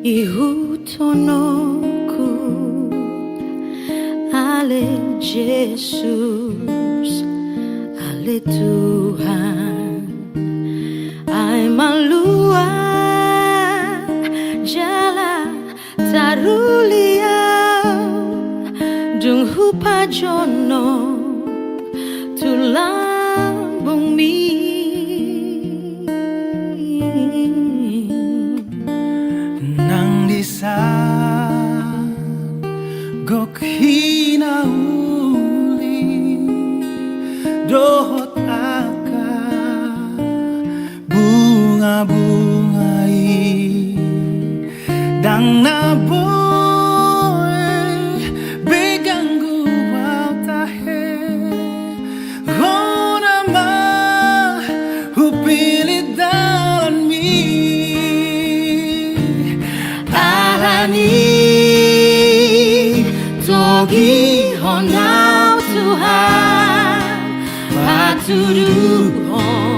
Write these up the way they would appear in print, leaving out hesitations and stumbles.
Ihutonoku ale Jesus, ale Tuhan, ay malua jala taruliau dung hupa jono tulang bumi nang disa gok hinauli dohot aka bunga-bungai dang naboy begang guwaw tahe rona ma hupilit dalan mi togi honau Tuhan patuduhon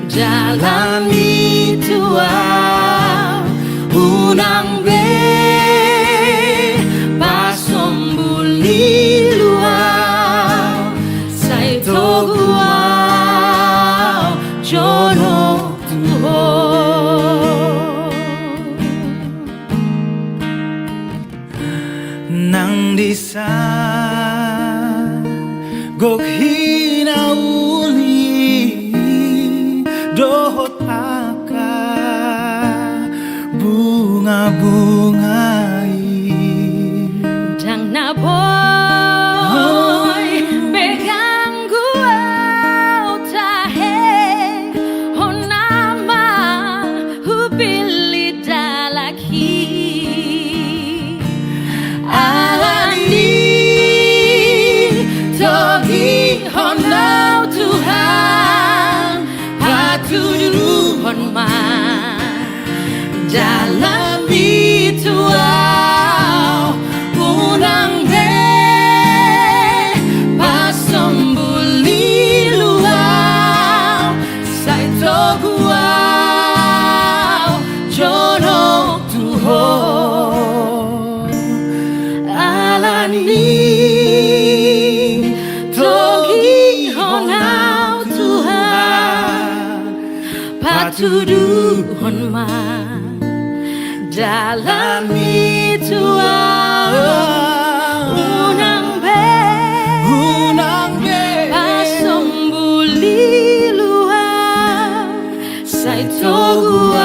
jalani Tuhan unang be pasombuli luau sai toguau jono Tuhan nang disa gok hinauli dohot aka bunga-bungai dang naboy begang guau tahe honama hupili dalaki togi honau Tuhan patuduhon man dalam bituau unang be pasombuli luau sai toguau jono Tuhan alani patuduhon man dalam bituau unang be pasombuli luau sai toguau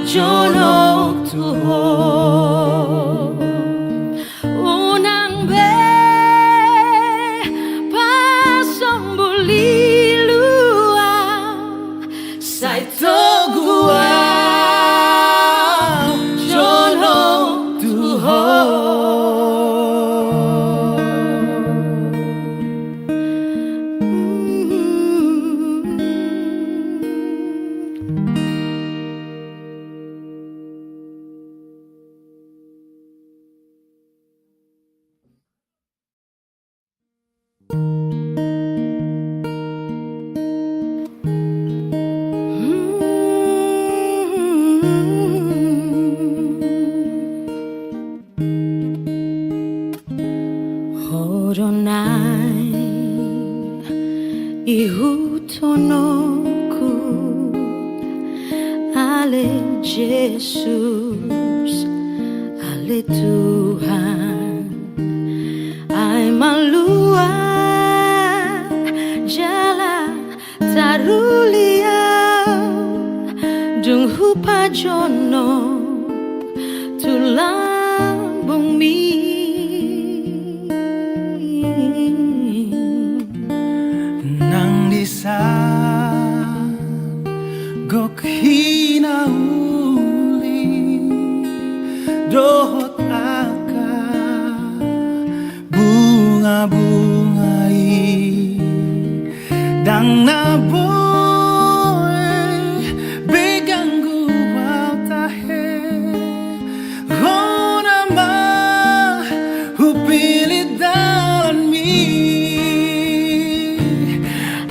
jono Tuhan unang be pasombuli sai toguau jono Tuhan Ihutonoku ale Jesus, ale Tuhan, ay malua jala taruliau dung hupa jono tulang bumi bunga-bungai dang naboy begang guaw tahe Rona hupilit dalan mi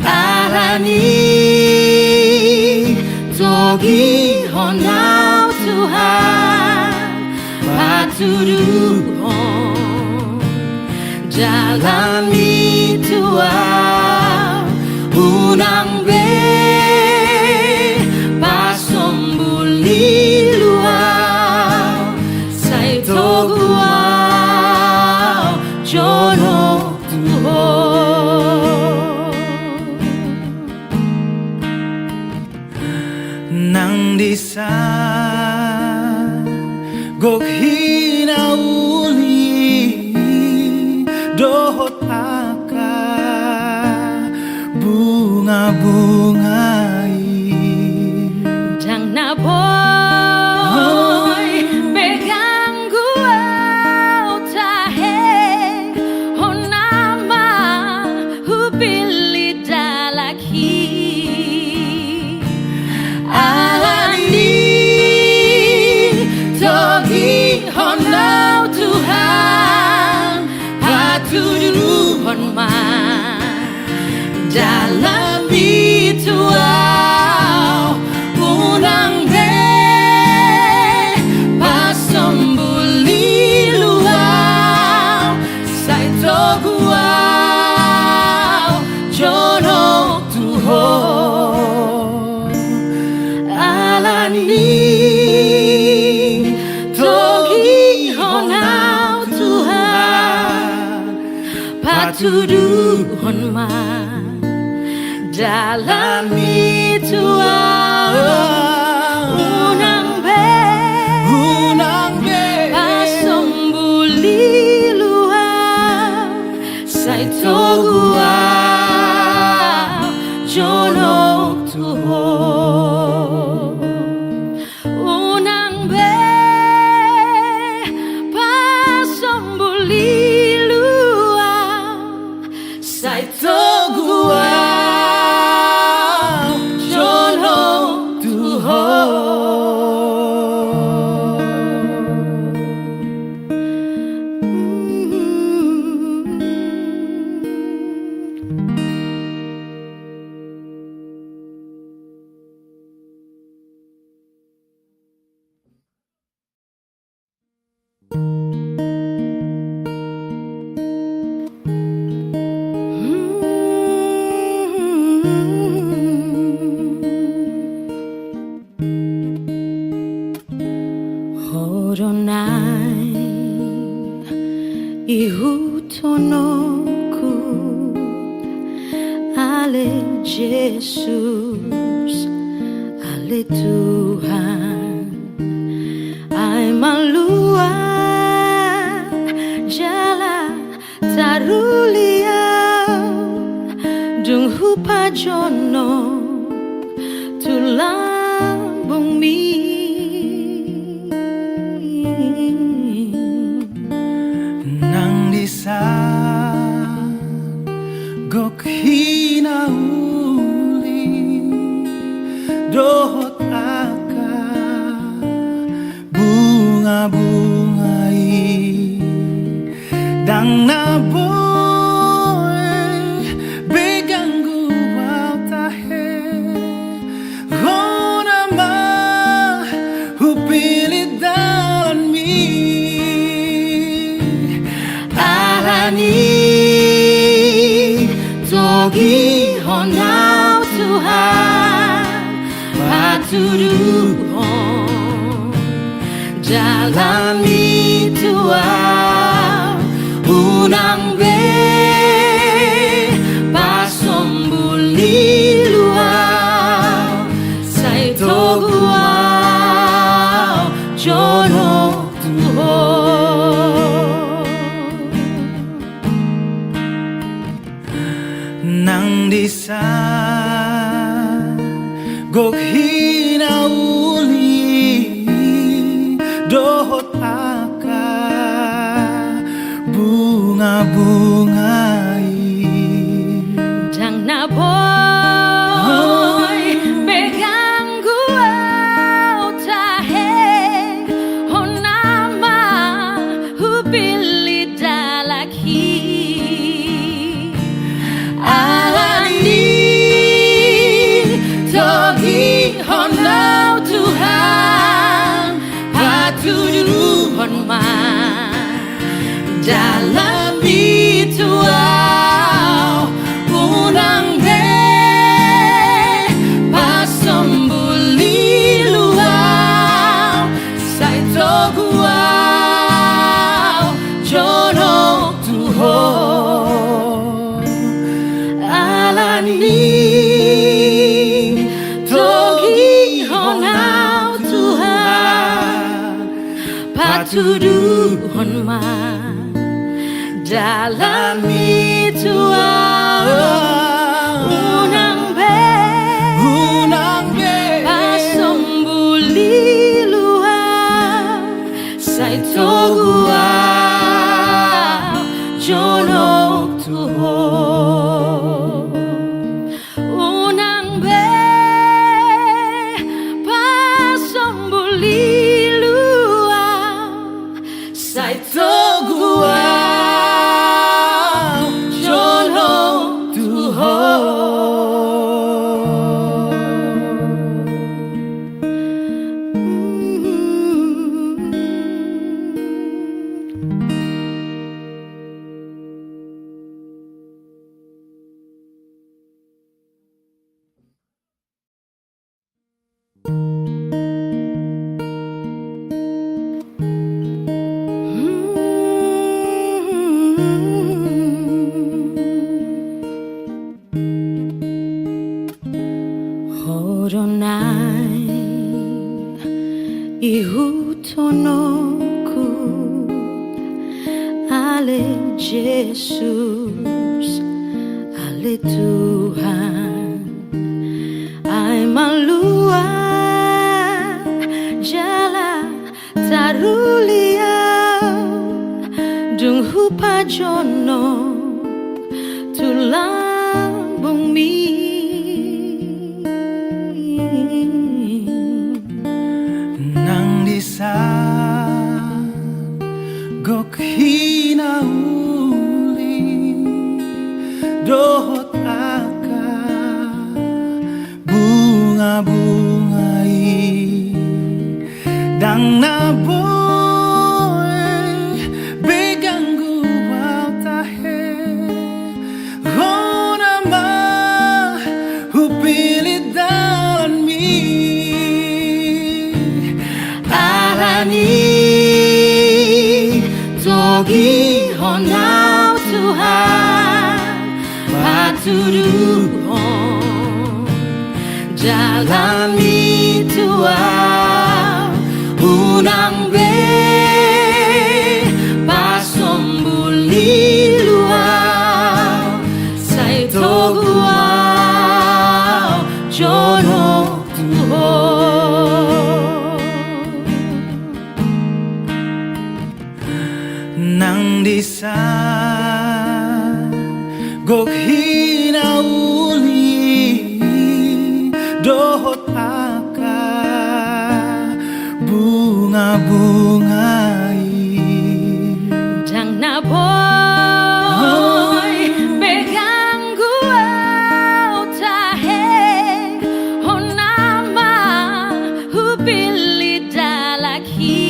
Arani togi honau Tuhan patuduhon jalani tuau unang be pasombuli luau sai toguau jono tuhon nang disa gok hinauli dohot aka bunga-bungai Jang na boy begang guau tahe honama hubili dalaki alani togi honau Tuhan patuduhon dalam bituau unang be pasombuli luau sai toguau jono tuhon alani togi honau Tuhan patuduhon dalam bituau unang be pasombuli luau sai toguau jono tuhon unang be pasombuli luau sai toguau Horonai ihutonoku ale Jesus ale Tuhan ai malua jala taruliau dung hupa jono tulambung mi nang disa gok hinauli dohot aka bunga-bungai dang naboy begang guaw tahe Rona hupilit dalan mi Arani togi honau Tuhan patuduhon jalani tuau unang be pasombuli luau sai toguau jono tuhon nang disa gok hinauli dohot aka bunga-bunga patuduhon dalam itu unang pasambuli luar sai togua jonok tuho unang pasambuli luar sai togua Horonai ihutonoku ale Jesus ale Tuhan ai malua jala tarulia dung hupa jono tulang bumi nang disa gok hinauli dohot aka bunga-bungai dang naboy beganggu wau tahe hona ma hupili dalan mi togi honau Tuhan patuduhon dalam itu unang pasambuli luar sai togua jonok Tuhan nang disa gok hinauli dohot aka bunga-bungai dang naboy beganggu au tahe honama hupili dalaki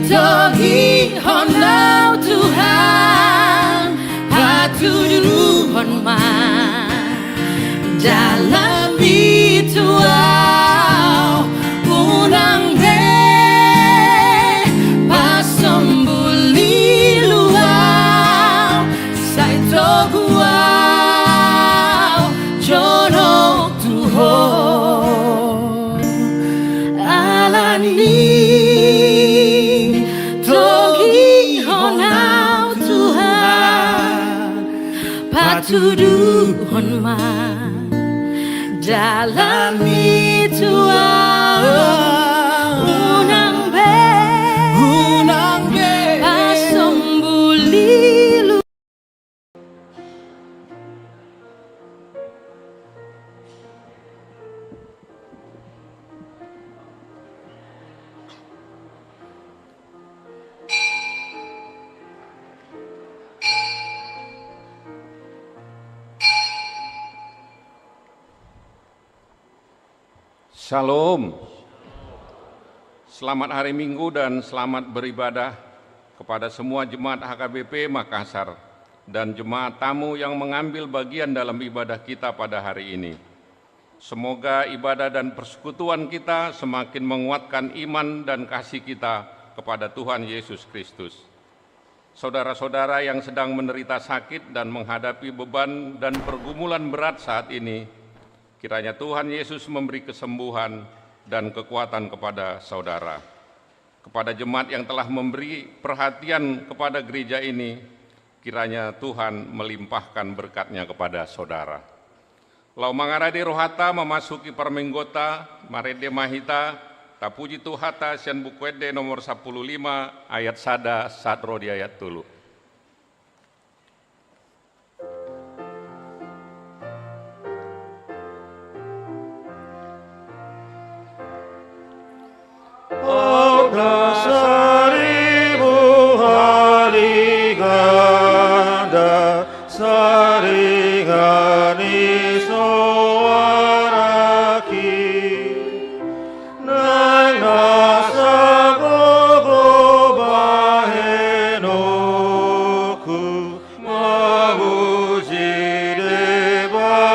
togi honau Tuhan patuduhon dalam itu unang pasambuli luar sai togua jonok Tuhan alani togi honau Tuhan patuduhon dalam itu unang pasambuli luar. Shalom. Selamat hari Minggu dan selamat beribadah kepada semua jemaat HKBP Makassar dan jemaat tamu yang mengambil bagian dalam ibadah kita pada hari ini. Semoga ibadah dan persekutuan kita semakin menguatkan iman dan kasih kita kepada Tuhan Yesus Kristus. Saudara-saudara yang sedang menderita sakit dan menghadapi beban dan pergumulan berat saat ini, Kiranya Tuhan Yesus memberi kesembuhan dan kekuatan kepada saudara. Kepada jemaat yang telah memberi perhatian kepada gereja ini, kiranya Tuhan melimpahkan berkat-Nya kepada saudara. Lau mangarade rohata memasuki permenggota, marede mahita, tapuji Tuhata sian bukwede nomor 15 ayat sada sadro di ayat tulu. Seribu hari ganda saringani soaraki nang nasa gogo bahenoku mabuji debatatai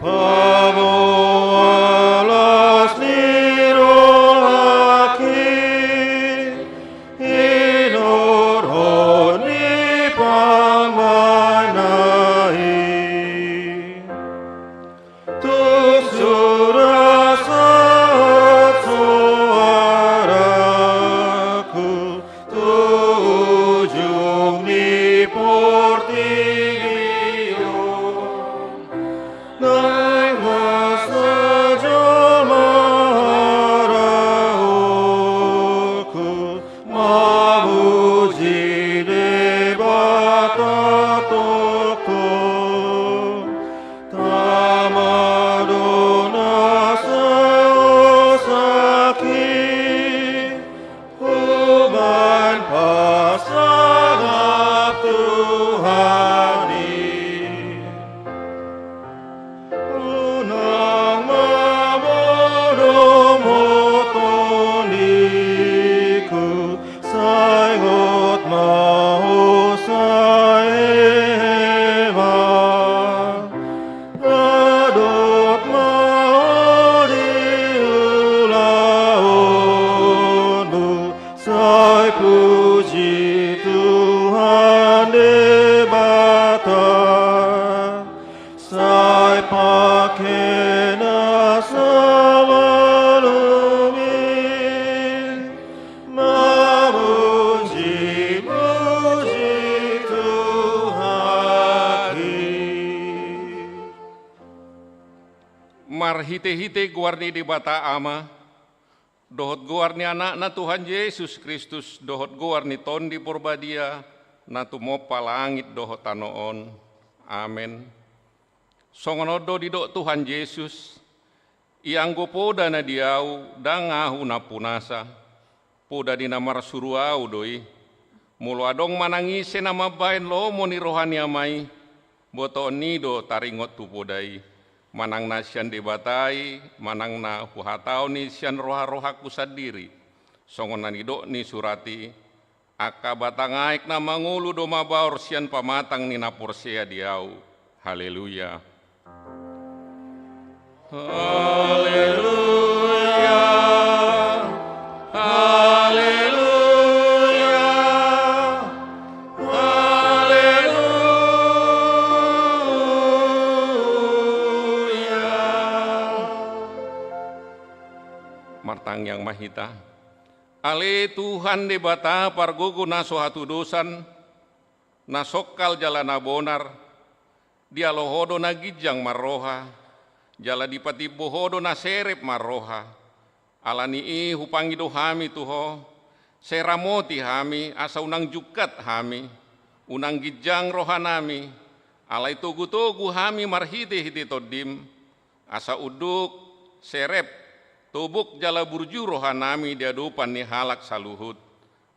alas nirohaki inurhoni pamanai tuk surasa suaraku tujung ni portigio nang masajamaraku mabuji debatatoko tamadona saosaki uban pasagap Tuhani unang mabodomotoniku sayot mahusaema adot maodiulaonu say puji Tuhan debata say pakena sabalumi mamuji-muji Tuhani. Marhite-hite guarni di bata ama, dohot guarni anak na Tuhan Yesus Kristus, dohot guarni ton di purbadia, na tumopa langit dohot tanoon. Amen. Songonodo di dok Tuhan Yesus, ianggo poda na diau, dangahu na punasa, poda di namar suruau doi, mulu adong manangise nama bain lomo ni rohani amai, boto nido taringot tu podai, manang na sian debatai, manang na huhatau ni sian roha-rohaku sadiri, songon ni dok ni surati, aka batangaik na mangulu do mabaur sian pamatang ni naporsea diau. Haleluya. Haleluya, haleluya, haleluya. Martang yang mahita, ale Tuhan debata pargogo naso hatu dosan, nasokal jalana bonar, dia lohodo na gijang marroha, jala dipati bohodo na serep marroha, alani i hupangido hami tuho, seramoti hami asa unang jukat hami, unang gijang rohanami, alai tugu-tugu hami marhite-hite todim, asa uduk serep, tubuk jala burju rohanami diadupan ni halak saluhut,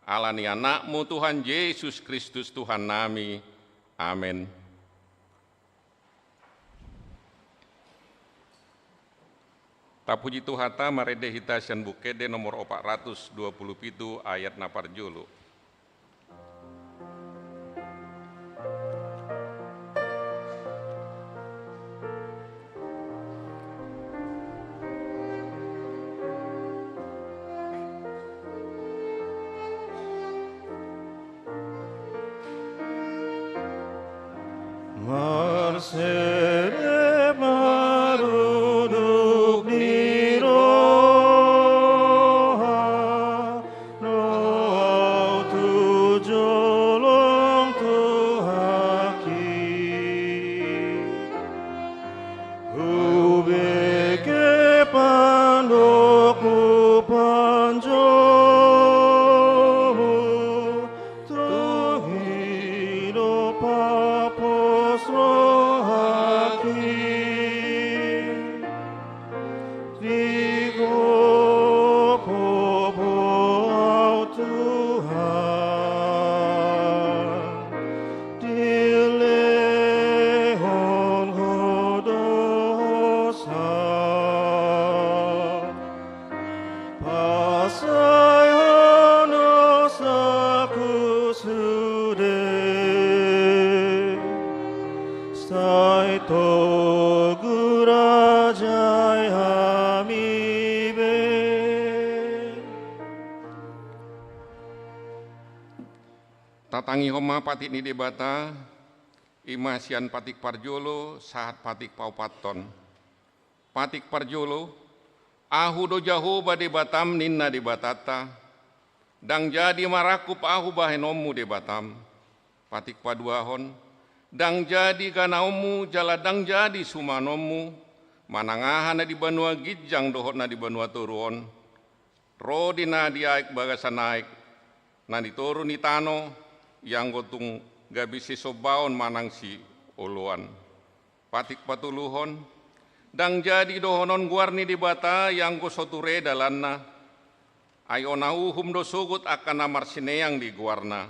alani anakmu Tuhan Yesus Kristus Tuhan nami. Amin. Tapuji Tuhata marede hita sian bukede nomor 427 ayat napar julu. Mari Sere maruduk di roha, roh tu jolong tu haki, ubeke pandokmu panjomu, tu hidup apos rohaki, Digo popo au Tuhan, dilehon dosa, pasai hanos aku sude, sai to gurajai hamibe. Tatangi homa patik ni debata, imasian patik parjolo, sahat patik paupaton. Patik parjolo, ahu do Jahoba debatam ninna debatata, dang jadi marakup ahu bahenomu debatam. Patik paduahon, dang jadi ganaomu jala dang jadi sumanomu, manangahan na di banua gijang dohot na di banua turuon, rodi na di aik bagasan naik, na di turun ni tano, yang gotung gabisi sobaon manang si uluan. Patik patuluhon, dang jadi dohonon guarni di bata yang go soture dalanna, ayona uhum do sugut akan namar sineang di guarna.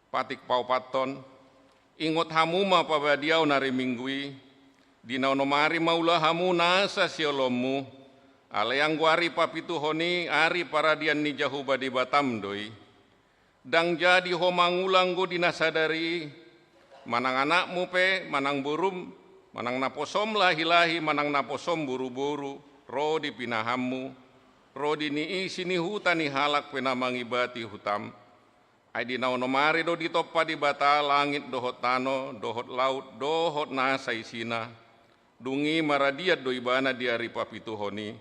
Patik paupaton, ingot hamuma pabadiau nari minggui, dina onomari maula hamu nasa siolomu, alayang guari papituhoni ari paradian ni Jahoba di batam doi. Dang jadi homangulang go dinasadari, manang anakmu pe, manang burum, manang naposom lahi-lahi, manang naposom buru-buru, ro di pinahammu, ro di ni isi ni hutan ni halak penamangibati hutam. Ai di naonomari do di toppa di bata langit dohot tano, dohot laut, dohot nasa isina, dungi maradiat do ibana di ari papituhoni,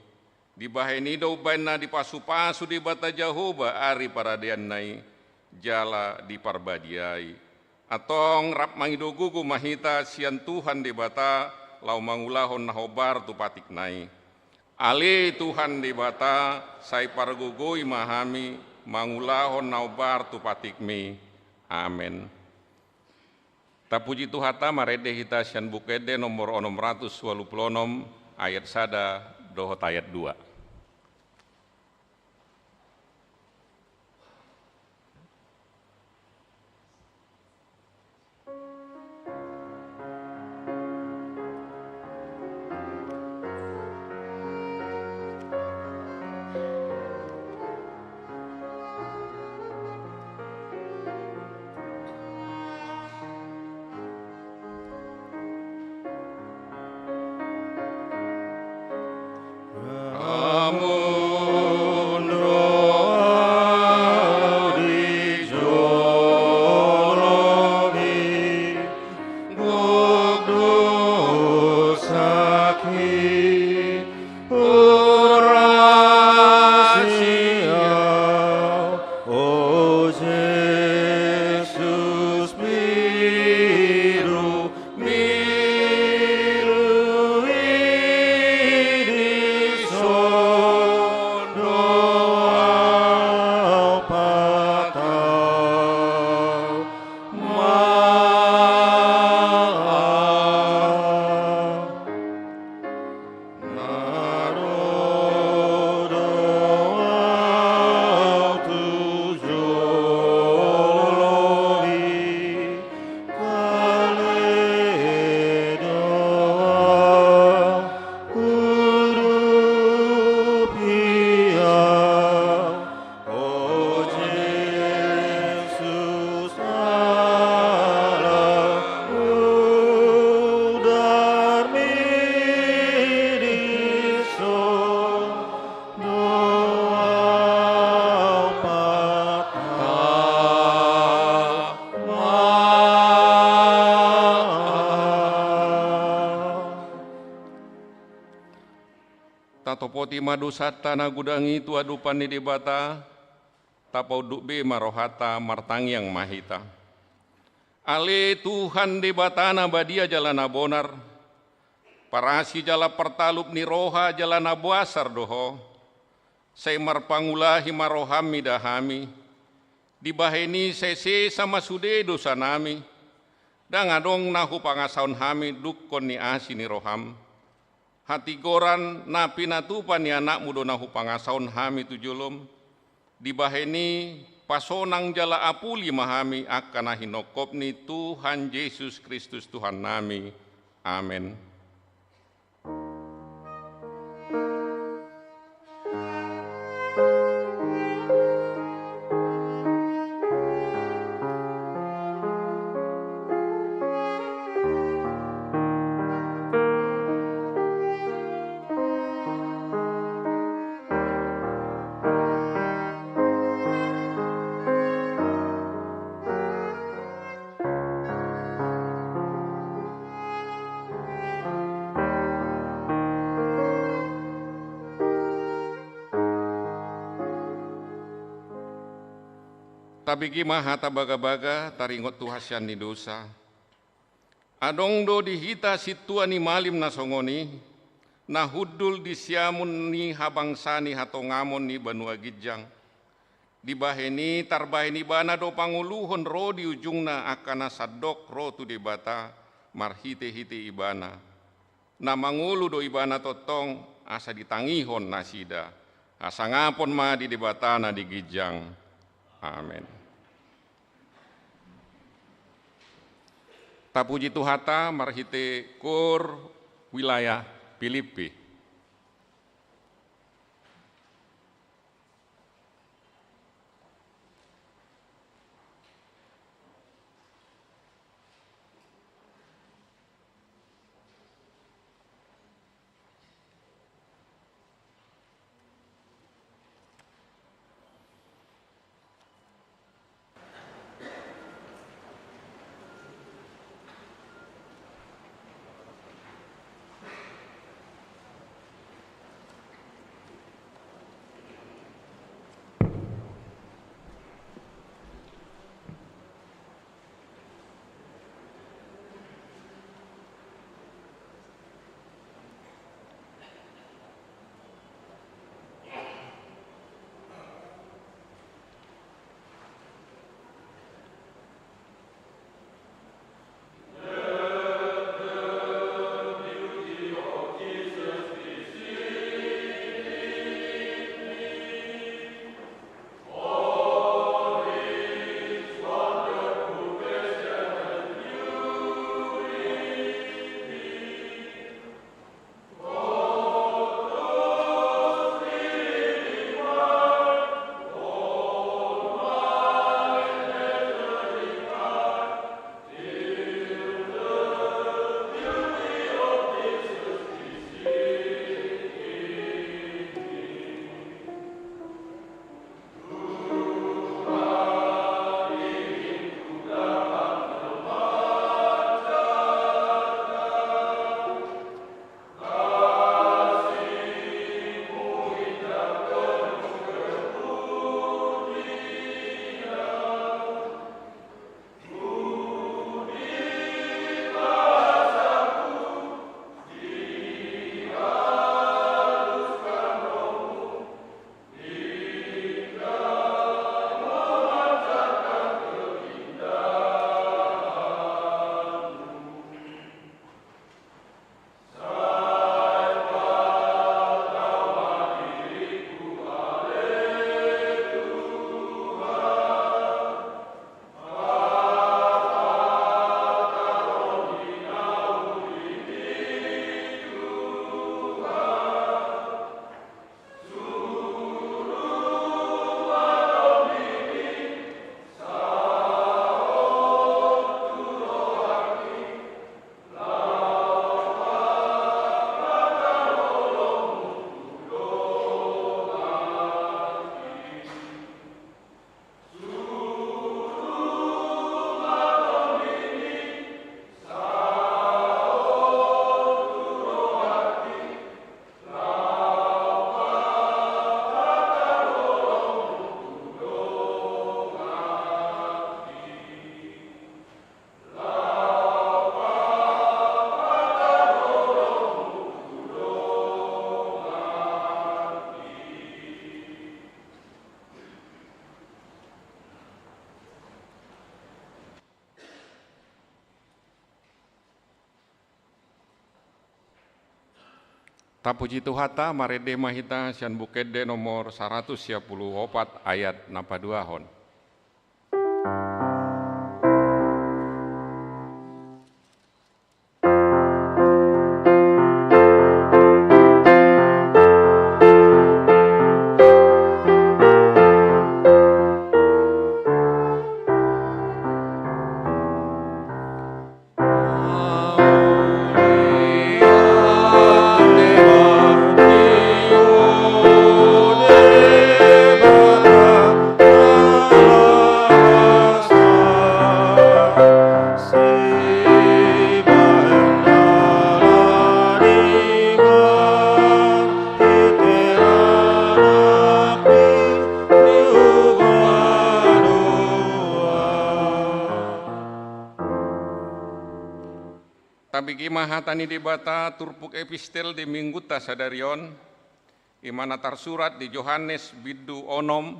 di baheni do ubana di pasu-pasu di bata Jahoba ari paradian nai, jala di parbadiai. Atong rap mangidogugu mahita sian Tuhan di bata lau mangulahon nahobar tu patik nai. Ali Tuhan di bata sai pargugui mahami mangulahon nahobar tu patik mi. Amin. Tapuji Tuhata marede hita sian bukede nomor 626 ayat sada dohot ayat 2. Poti madu satana gudangi tu adupan di debata, tapau dukbe marohata martangyang mahita. Ale Tuhan debatana badia jalana bonar, parasi jala pertalup ni roha jalana buasar doho, saya marpangulahi marohami dahami, dibaheni sese sama sude dosa nami, dan adong nahu pangasaun hami dukkon ni asi ni roham, hati goran napi natupan ni anak mudo nahu pangasaun hami tujulum, dibaheni pasonang jala apuli mahami akan hinokop ni Tuhan Yesus Kristus Tuhan nami. Amin. Tabigi mahata baga-baga taringot tuhasyan ni dosa. Adong do dihita situa ni malim na songoni, na hudul di siamun ni habangsani hatongamon ni banua gijang. Dibaheni tarbaheni bana do panguluhon ro di ujungna akana sadok ro tu debata marhite-hite ibana. Na mangulu do ibana totong asa ditangihon nasida. Asa ngapon ma di debatana di gijang. Amin. Tapuji Tuhata marhite kur wilayah Filipi. Tapuji Tuhata marede mahita sian bukede nomor 124 ayat napa 2 hon. Tabigi mahatani debata turpuk epistel di mingguta sadarion, imana tarsurat di Yohanes bidu onom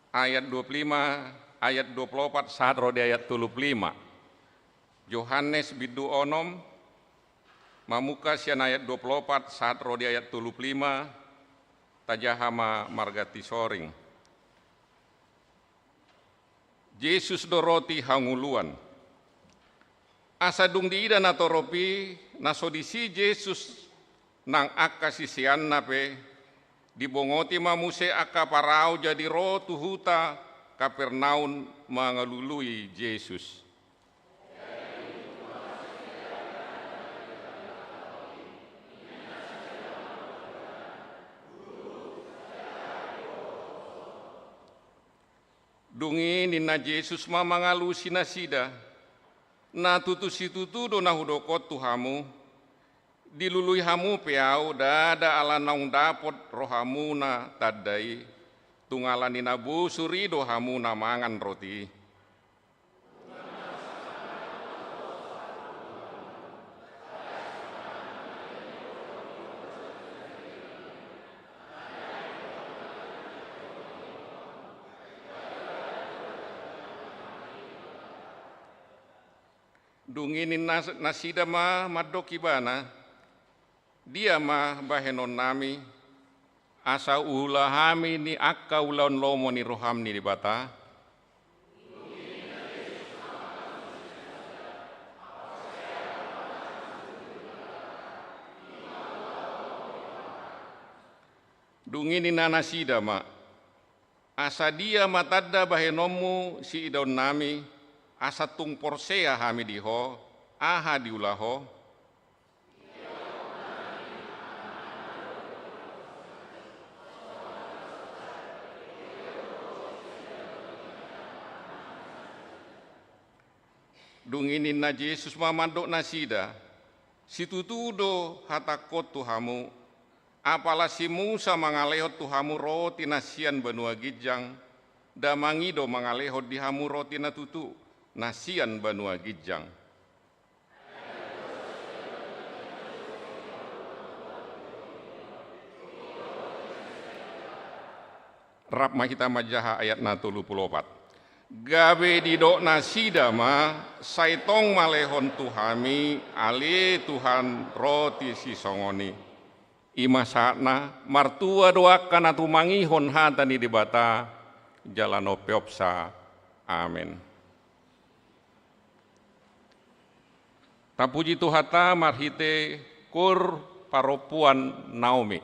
ayat 25 ayat 24 saat rodi ayat 35. Yohanes bidu onom mamuka sian ayat 24 saat rodi ayat 35 tajahama margati soring. Yesus doroti hanguluan. Asa dung diida na toropi nasodisi Yesus nang akka sisian nape dibongoti mamuse akka parau jadi roh tuhuta Kapernaun mangalului Yesus. Dungi nina Yesus ma mangalusi nasida. Na tutu situtu do na hudokot tuhamu, dilului hamu peau dada ala naung dapot rohamu na tadai, tungalan inabu suri do hamu na mangan roti. Dunginin nasida ma madoki bana, dia ma bahenon nami, asa ulahami ni akka ulaun lomo ni roham ni dibata. Dunginin nasida ma, asa dia matadda bahenomu si idon nami, asa tung porsea hami diho, aha diulaho. Dunginin na Yesus mamandok nasida, situtudo hatakot tuhamu, apalah si Musa mangalehot tuhamu roti nasian benua gijang, damangido mangalehot dihamu roti na tutu. Nasian banua gijang. Rap mahita majaha ayat na 34. Gawe didok nasida ma saitong malehon tuhami ali Tuhan roti si songoni. Ima saatna martua doakan atu mangihon hatani dibata jalan opeopsa. Amin. Tapuji Tuhata marhite kur paropuan Naomi.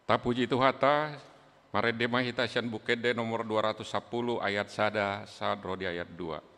Tapuji Tuhata, Maredema Hita Sian Bukede nomor 210 ayat sada, sadrodi ayat 2.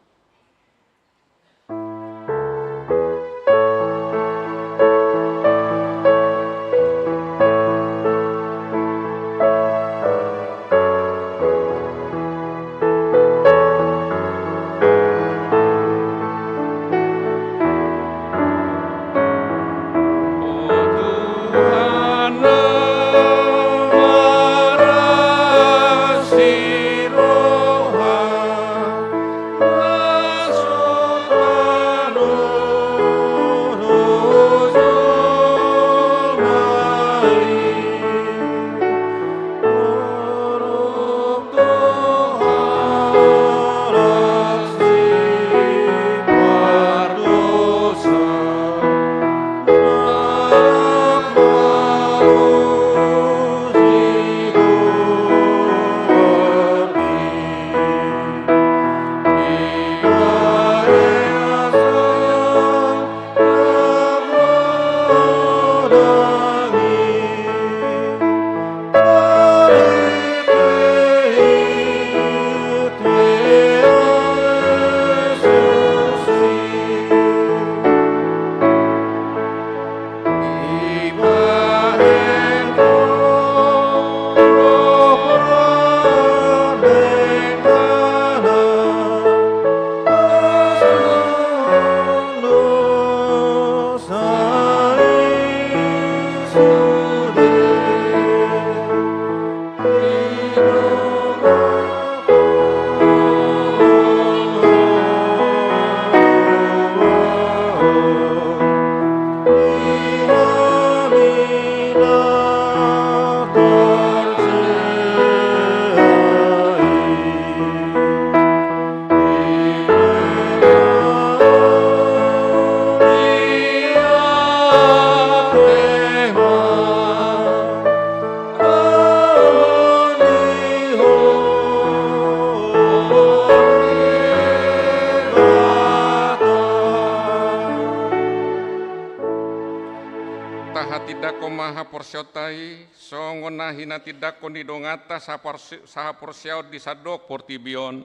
Porsiotai songona hina tidak konidongata saha porsiaut disadok portibion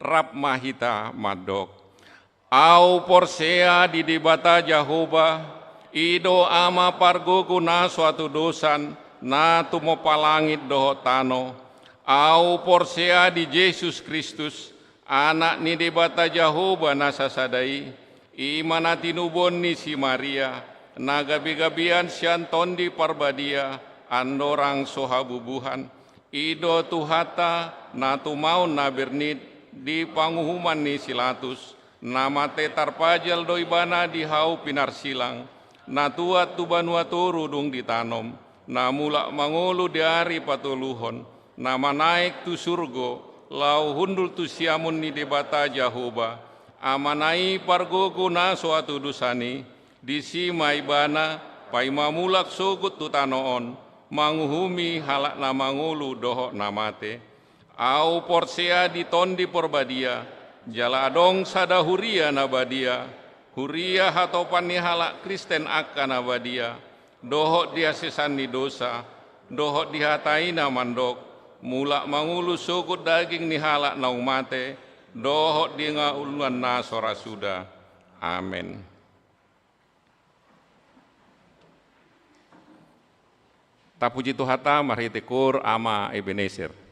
rap mahita madok au porsea di dibata Jahoba ido ama pargogu na suatu dosan na tumo palangit doho tano au porsea di Yesus Kristus anak ni dibata Jahoba na sasadai imana tinubon ni si Maria na gabi-gabian sian tondi parbadia andorang sohabubuhan ido tuhata na tumau na bernit di panguhuman ni silatus na mate tarpajal doibana di hau pinar silang na tuat tubanua turudung ditanom na mulak mangulu diari patuluhon na manaik tu surgo lau hundul tu siamun ni debata Jahoba amanai pargogo na suatu dusani disi maibana pai mamulak sugut tutanoon manguhumi halak na mangulu dohok namate au porsea di tondi porbadia jala adong sada huria nabadia huria hatopan ni halak Kristen akka nabadia dohok dia sesani dosa dohok dihatai na mandok mulak mangulu sugut daging ni halak na umate dohok di ngauluan na sorasuda. Amin. Tapuji Tuhata maritekur ama Ebenezer.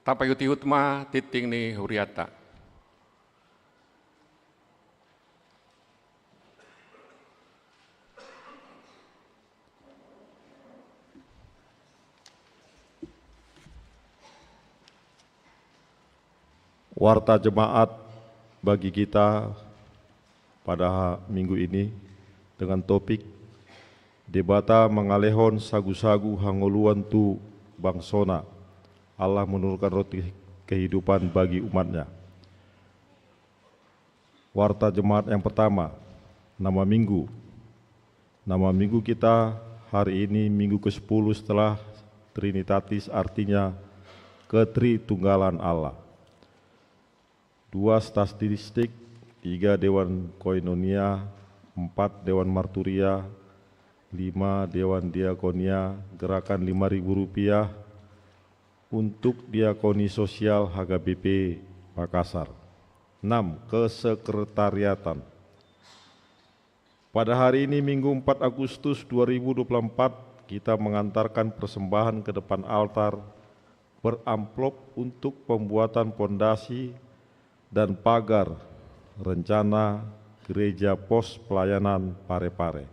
Tapayuti Hutma Titing ni Huriata. Warta jemaat bagi kita pada minggu ini dengan topik debata mengalehon sagu-sagu hangoluan tu bangsona Allah menurunkan roti kehidupan bagi umatnya. Warta jemaat yang pertama, nama minggu. Nama minggu kita hari ini minggu ke-10 setelah Trinitatis, artinya ketritunggalan Allah. 2 statistik, 3 Dewan Koinonia, 4 Dewan Marturia, 5 Dewan Diakonia, gerakan Rp5.000 untuk diakoni sosial HKBP Makassar. 6 Kesekretariatan. Pada hari ini Minggu 4 Agustus 2024 kita mengantarkan persembahan ke depan altar beramplop untuk pembuatan pondasi dan pagar rencana gereja pos pelayanan Pare-Pare.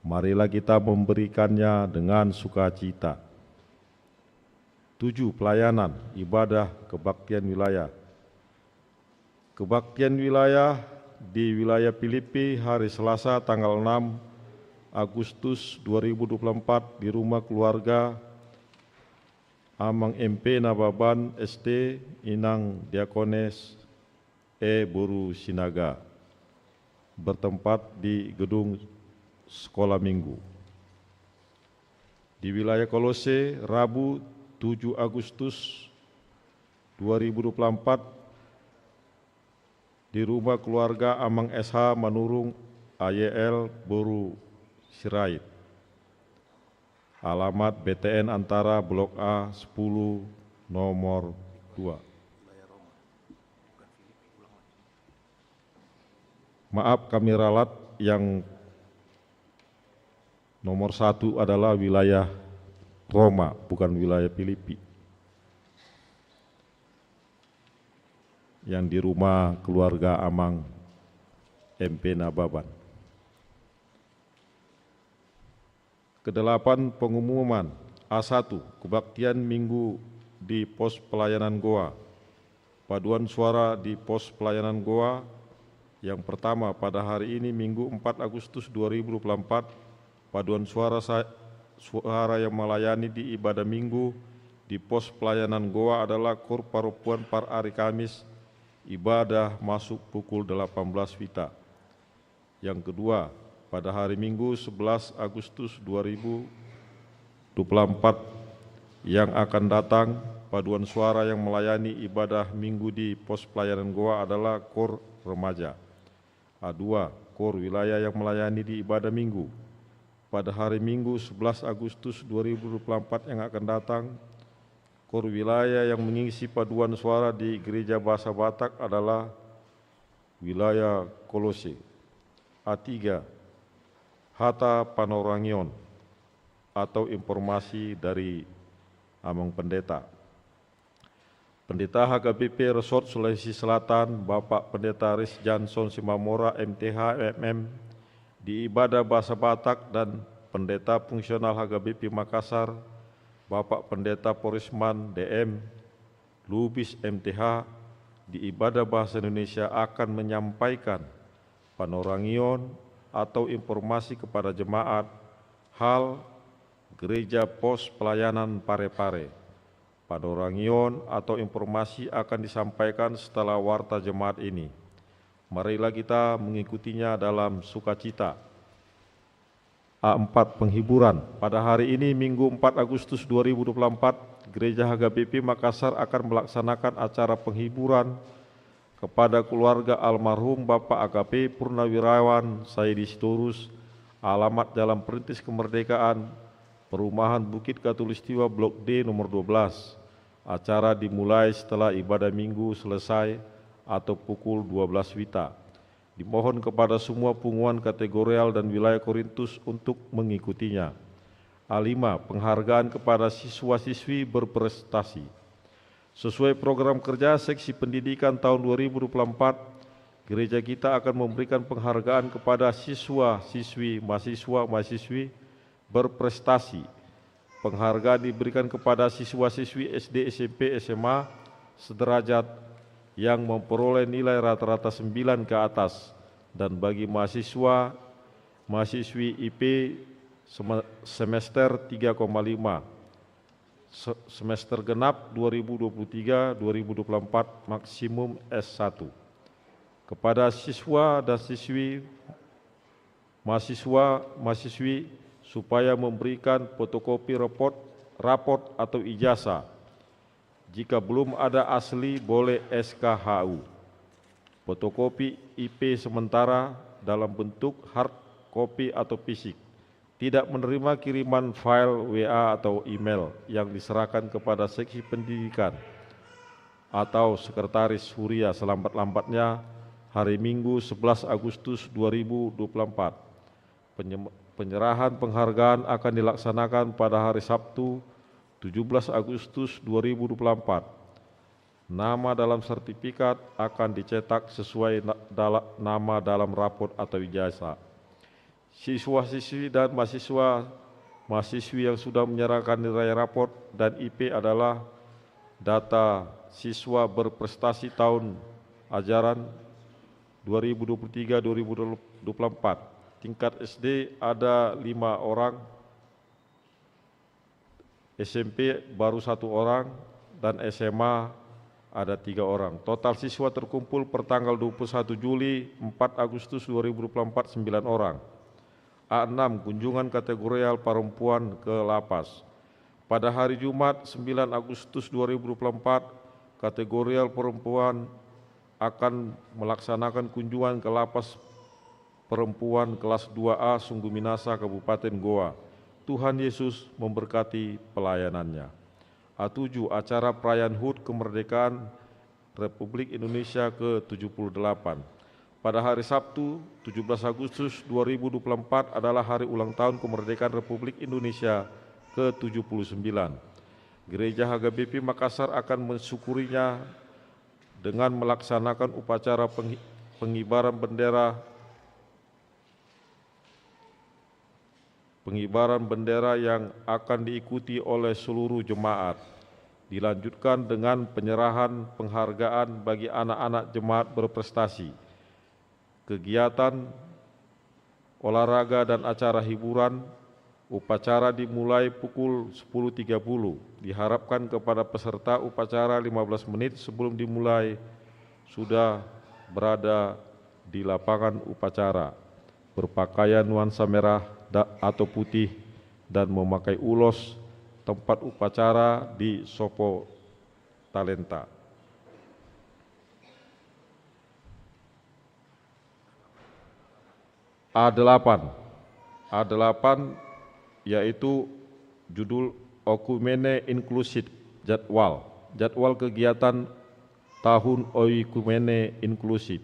Marilah kita memberikannya dengan sukacita. 7 Pelayanan ibadah kebaktian wilayah. Kebaktian wilayah di wilayah Filipi hari Selasa tanggal 6 Agustus 2024 di rumah keluarga Amang MP Nababan ST Inang Diakones Boru Sinaga bertempat di gedung sekolah minggu. Di wilayah Kolose Rabu 7 Agustus 2024 di rumah keluarga Amang SH Manurung AYL Boru Sirait. Alamat BTN Antara Blok A 10 nomor 2. Maaf kami ralat, yang nomor 1 adalah wilayah Roma, bukan wilayah Filipi. Yang di rumah keluarga Amang MP Nababan. Kedelapan pengumuman A1 kebaktian minggu di pos pelayanan Goa. Paduan suara di pos pelayanan Goa. Yang pertama pada hari ini Minggu 4 Agustus 2024 paduan suara yang melayani di ibadah minggu di pos pelayanan Goa adalah Kor Parupuan per hari Kamis, ibadah masuk pukul 18 WITA. Yang kedua pada hari Minggu 11 Agustus 2024 yang akan datang paduan suara yang melayani ibadah minggu di pos pelayanan Goa adalah Kor Remaja. A2 Kor wilayah yang melayani di ibadah minggu pada hari Minggu 11 Agustus 2024 yang akan datang. Kor wilayah yang mengisi paduan suara di Gereja Bahasa Batak adalah wilayah Kolose. A3 Hata Panorangion atau informasi dari Amang Pendeta. Pendeta HKBP Resort Sulawesi Selatan, Bapak Pendeta Riz Johnson Simamora MTH MM di ibadah Bahasa Batak dan Pendeta Fungsional HKBP Makassar, Bapak Pendeta Porisman DM Lubis MTH di ibadah Bahasa Indonesia akan menyampaikan panorangion atau informasi kepada jemaat hal gereja pos pelayanan Pare-Pare. Panorangion atau informasi akan disampaikan setelah warta jemaat ini. Marilah kita mengikutinya dalam sukacita. A4 penghiburan. Pada hari ini Minggu 4 Agustus 2024, Gereja HKBP Makassar akan melaksanakan acara penghiburan kepada keluarga almarhum Bapak AKP Purnawirawan Saidi Sitorus, alamat Jalan Perintis Kemerdekaan, Perumahan Bukit Katulistiwa Blok D nomor 12. Acara dimulai setelah ibadah minggu selesai atau pukul 12 WITA. Dimohon kepada semua pengumuman kategorial dan wilayah Korintus untuk mengikutinya. A5 penghargaan kepada siswa-siswi berprestasi. Sesuai program kerja Seksi Pendidikan tahun 2024, gereja kita akan memberikan penghargaan kepada siswa-siswi, mahasiswa-mahasiswi berprestasi. Penghargaan diberikan kepada siswa-siswi SD, SMP, SMA sederajat yang memperoleh nilai rata-rata 9 ke atas, dan bagi mahasiswa-mahasiswi IP semester 3,5 semester genap 2023-2024 maksimum S1. Kepada siswa dan siswi mahasiswa-mahasiswi supaya memberikan fotokopi raport atau ijazah. Jika belum ada asli boleh SKHU. Fotokopi IP sementara dalam bentuk hard copy atau fisik. Tidak menerima kiriman file WA atau email yang diserahkan kepada Seksi Pendidikan atau Sekretaris Huria selambat-lambatnya hari Minggu 11 Agustus 2024. Penyerahan penghargaan akan dilaksanakan pada hari Sabtu 17 Agustus 2024. Nama dalam sertifikat akan dicetak sesuai nama dalam raport atau ijazah. Siswa-siswi dan mahasiswi yang sudah menyerahkan nilai raport dan IP adalah data siswa berprestasi tahun ajaran 2023-2024. Tingkat SD ada 5 orang, SMP baru 1 orang, dan SMA ada 3 orang. Total siswa terkumpul per tanggal 21 Juli 4 Agustus 2024 9 orang. A6 kunjungan kategorial perempuan ke lapas. Pada hari Jumat 9 Agustus 2024 kategorial perempuan akan melaksanakan kunjungan ke lapas perempuan kelas 2A Sungguh Minasa Kabupaten Goa. Tuhan Yesus memberkati pelayanannya. A7 acara perayaan HUT kemerdekaan Republik Indonesia ke-78. Pada hari Sabtu 17 Agustus 2024 adalah hari ulang tahun kemerdekaan Republik Indonesia ke-79. Gereja HGBP Makassar akan mensyukurinya dengan melaksanakan upacara pengibaran bendera yang akan diikuti oleh seluruh jemaat. Dilanjutkan dengan penyerahan penghargaan bagi anak-anak jemaat berprestasi. Kegiatan olahraga dan acara hiburan, upacara dimulai pukul 10.30. Diharapkan kepada peserta upacara 15 menit sebelum dimulai sudah berada di lapangan upacara, berpakaian nuansa merah atau putih dan memakai ulos. Tempat upacara di Sopo Talenta. A8 yaitu judul Oikumene Inklusif Jadwal kegiatan tahun Oikumene Inklusif.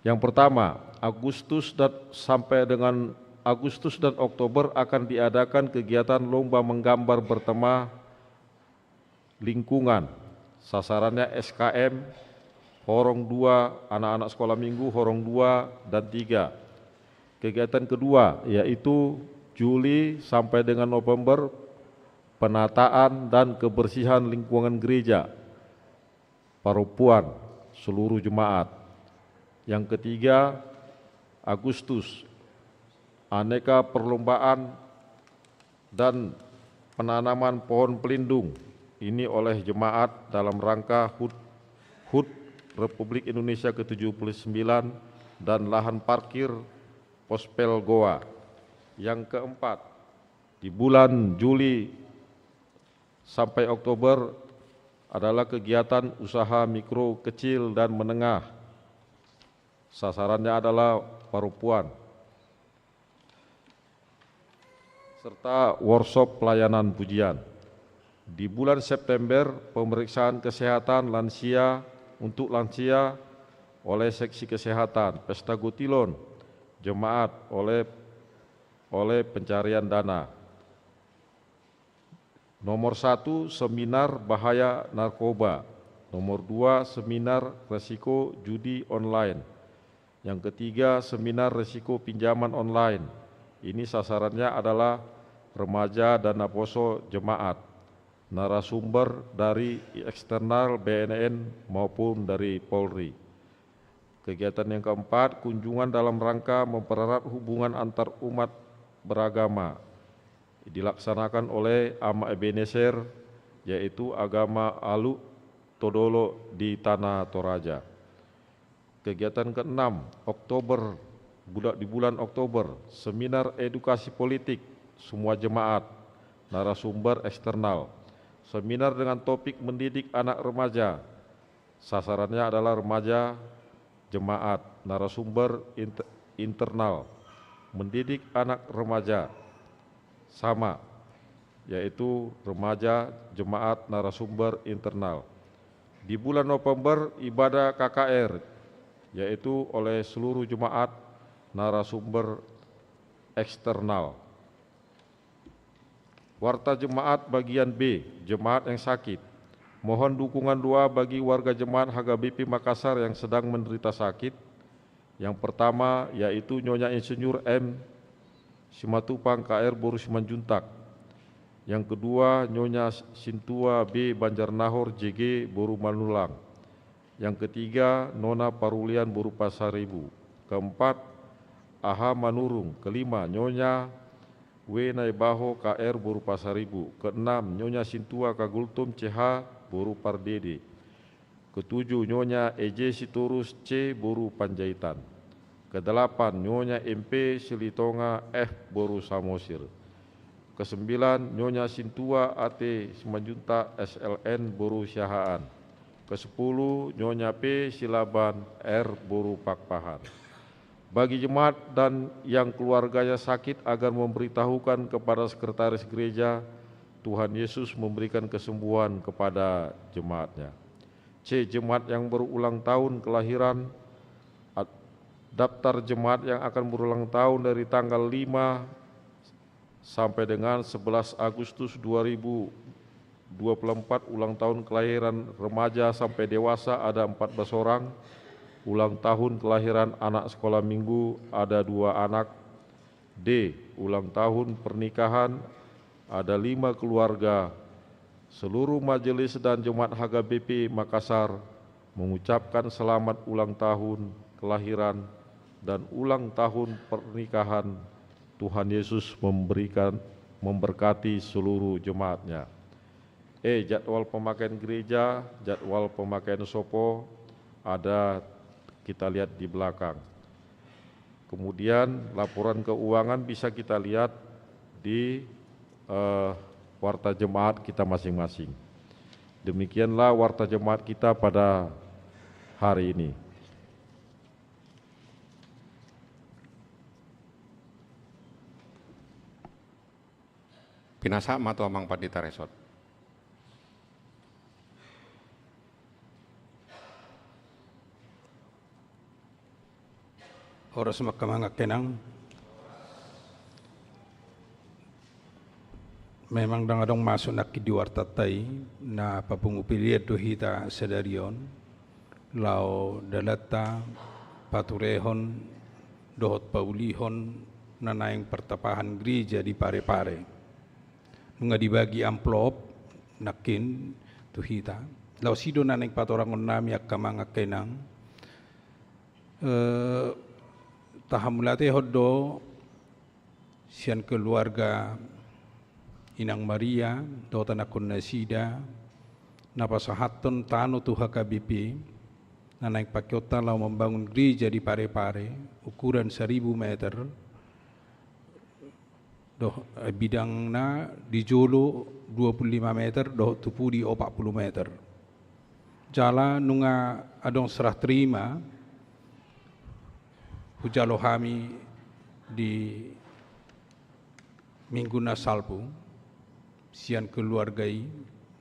Yang pertama, Agustus dan Oktober akan diadakan kegiatan lomba menggambar bertema lingkungan. Sasarannya SKM, Horong 2, anak-anak sekolah minggu, Horong 2 dan 3. Kegiatan kedua yaitu Juli sampai dengan November, penataan dan kebersihan lingkungan gereja, perempuan, seluruh jemaat. Yang ketiga, Agustus, aneka perlombaan dan penanaman pohon pelindung. Ini oleh jemaat dalam rangka HUT Republik Indonesia ke-79 dan lahan parkir Pospel Goa. Yang keempat, di bulan Juli sampai Oktober adalah kegiatan usaha mikro, kecil, dan menengah. Sasarannya adalah perempuan. Serta workshop pelayanan pujian. Di bulan September, pemeriksaan kesehatan lansia untuk lansia oleh Seksi Kesehatan, Pesta Gotilon, jemaat oleh pencarian dana. Nomor 1, seminar bahaya narkoba. Nomor 2, seminar resiko judi online. Yang ketiga, seminar resiko pinjaman online. Ini sasarannya adalah remaja dan Naposo jemaat, narasumber dari eksternal BNN maupun dari Polri. Kegiatan yang keempat, kunjungan dalam rangka mempererat hubungan antar umat beragama, dilaksanakan oleh Ama Ebenezer, yaitu agama Alu Todolo di Tanah Toraja. Kegiatan ke-6, di bulan Oktober, seminar edukasi politik semua jemaat, narasumber eksternal. Seminar dengan topik mendidik anak remaja, sasarannya adalah remaja jemaat, narasumber internal. Mendidik anak remaja sama, yaitu remaja jemaat narasumber internal. Di bulan November, ibadah KKR, yaitu oleh seluruh jemaat narasumber eksternal. Warta jemaat bagian B, jemaat yang sakit. Mohon dukungan doa bagi warga jemaat HKBP Makassar yang sedang menderita sakit. Yang pertama yaitu Nyonya Insinyur M. Simatupang KR Boru Simanjuntak. Yang kedua Nyonya Sintua B. Banjarnahor JG Boru Manulang. Yang ketiga Nona Parulian Boru Pasaribu. Keempat Aha Manurung. Kelima Nyonya W. Naibaho KR Boru Pasaribu. Keenam Nyonya Sintua Kagultum CH Boru Pardede. Ketujuh Nyonya EJ Sitorus C Boru Panjaitan. Kedelapan Nyonya MP Silitonga F Boru Samosir. Kesembilan Nyonya Sintua AT Simanjunta SLN Boru Syahaan. Kesepuluh Nyonya P Silaban R Boru Pakpahan. Bagi jemaat dan yang keluarganya sakit agar memberitahukan kepada sekretaris gereja, Tuhan Yesus memberikan kesembuhan kepada jemaatnya. C. Jemaat yang berulang tahun kelahiran, daftar jemaat yang akan berulang tahun dari tanggal 5 sampai dengan 11 Agustus 2024, ulang tahun kelahiran remaja sampai dewasa ada 14 orang, ulang tahun kelahiran anak sekolah minggu ada 2 anak. D. Ulang tahun pernikahan ada 5 keluarga. Seluruh majelis dan jemaat HKBP Makassar mengucapkan selamat ulang tahun kelahiran dan ulang tahun pernikahan. Tuhan Yesus memberkati seluruh jemaatnya. E. Jadwal pemakaian gereja, jadwal pemakaian sopo ada kita lihat di belakang. Kemudian laporan keuangan bisa kita lihat di warta jemaat kita masing-masing. Demikianlah warta jemaat kita pada hari ini. Pinasa matua mangpadita resort. Oras makamanga kenang. Memang dangadong masuk nak di wartatai na papungupiliat do hita sedarion lau dalata paturehon dohot paulihon na naing pertapahan gereja di pare-pare. Nunga dibagi amplop nakin tu hita. Lau sido na naing patorangon nami akamanga kenang. Tahamulate hoddo sian keluarga Inang Maria, Dota Nakun Nasida, napasahaton tano tu HKBP, na naik pakyota lau membangun gereja di Pare-Pare, ukuran 1000 meter, bidang na di Jolo 25 meter, tupu di 40 meter. Jala nunga adong serah terima, hujalo hami di minggu na salpu, sian keluargai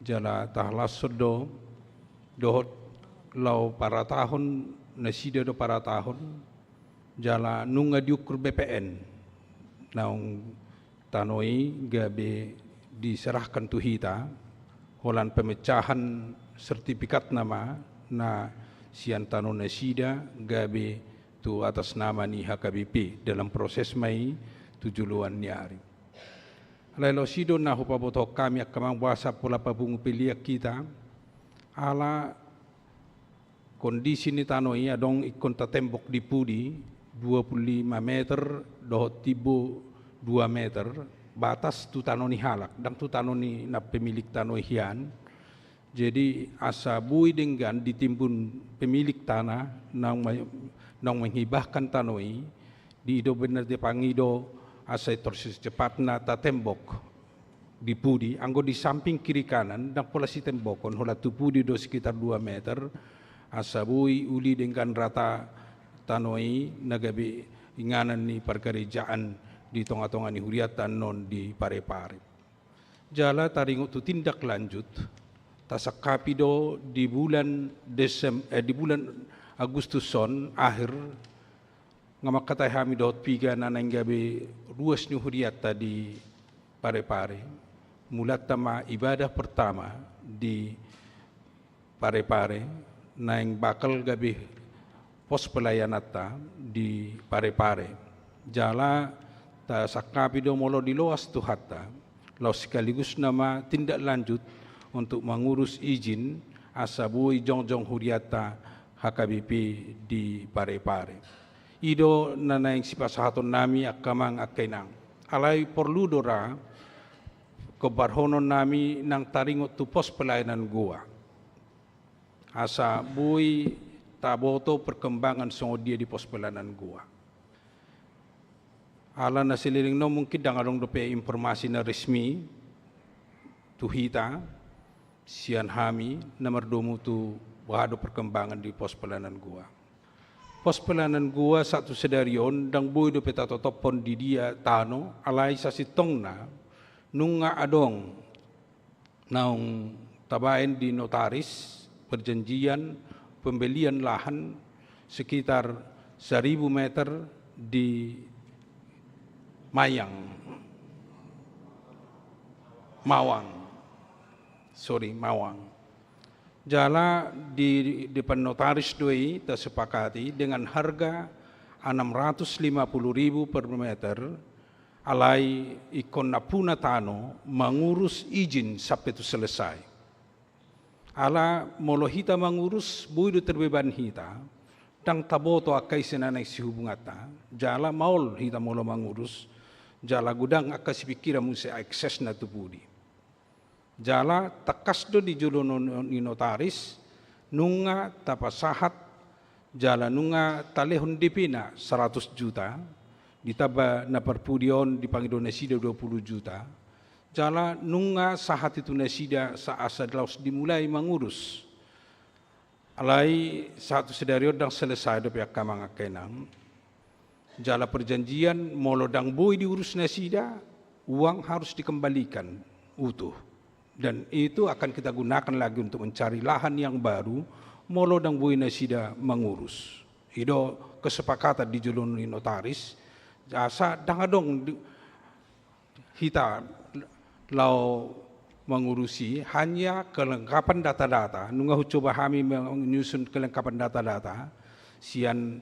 jala tahlas sodo dohot lau para tahun nasida do para tahun jala nunga diukur BPN naung tanoi gabe diserahkan tu hita holan pemecahan sertifikat nama na sian tano nasida gabe tu atas nama ni HKBP dalam proses mai 7 ni hari. Lalu sido na hupaboto kami akamang bahasa pula pabungu piliak kita ala kondisi ni tanoi adong ikon tembok di pudi 25 meter dohot tibo 2 meter batas tu tanoi ni halak dan tu tanoi ni na pemilik tanoi hian. Jadi asa bui dengan ditimbun pemilik tanah nang menghibahkan tanoi di ido benar di pangido asa torsis cepatna ta tembok di pudi anggo di samping kiri kanan dan pola si tembokon hola tu pudi do sekitar 2 meter asa bui uli dengan rata tanoi nagabi inganan ni perkerjaan di tonga-tonga ni huriatan non di pare-pare. Jala taringo tu tindak lanjut tasakapido di bulan di bulan Agustus son akhir ngamakatay hami dot piga na nanggabi ruas ni huriata di pare-pare. Mulat tama ibadah pertama di pare-pare na yang bakal gabi pos pelayanata di pare-pare. Jala ta sakapido molo di loas tu hatta law sekaligus nama tindak lanjut untuk mengurus izin asabui jongjong huriata HKBP di pare-pare. Ido nanaing sipasahaton nami akamang akainang. Alay perlu dora kebarhonon nami nang taringot tu pos pelayanan gua. Asa bui taboto perkembangan songo dia di pos pelayanan gua. Ala na siliring no mungkin dangarong dope informasi na resmi tu hita sian hami nomor 2 tu wado perkembangan di pos pelayanan gua. Pos pelayanan gua satu sedarion dang boy do peta totopon di dia tano alai sa sitongna nunga adong naung tabain di notaris perjanjian pembelian lahan sekitar 1000 meter di Mawang. Jala di depan notaris doi tersepakati dengan harga 650.000 per meter alai ikon napuna tano mengurus izin sampai itu selesai. Ala molo hita mengurus buidu terbeban hita dang taboto akai senanai si hubungata jala maul hita molo mengurus jala gudang akai si pikira musi akses na tupudi. Jala takas do di jolo ni notaris nunga tapasahat jala nunga talehon dipina 100 juta ditaba na perpudion di Indonesia 20 juta jala nunga sahat itu nasida sa asa laus dimulai mengurus alai satu sedario dang selesai do pihak kamang akenang jala perjanjian molo dang boy diurus nasida uang harus dikembalikan utuh. Dan itu akan kita gunakan lagi untuk mencari lahan yang baru molo dang buih nasida mengurus. Itu kesepakatan di julun notaris. Jasa dangadong hita lau mengurusi hanya kelengkapan data-data. Nunggu coba kami menyusun kelengkapan data-data. Sian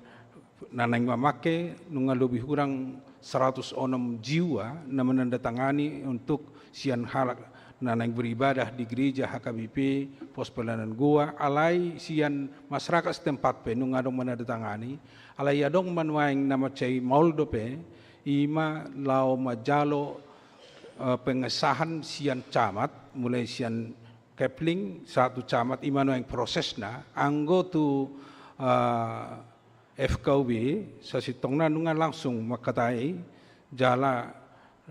nanang memakai nunggu lebih kurang 106 jiwa na menandatangani untuk sian halak nanang beribadah di gereja HKBP pos pelayanan gua alai sian masyarakat setempat pe nung adong menandatangani alai adong manwaing nama cai mauldope ima lau majalo pengesahan sian camat mulai sian Kepling satu camat ima noeng prosesna anggo tu FKUB sasitongna nunga langsung makatai jala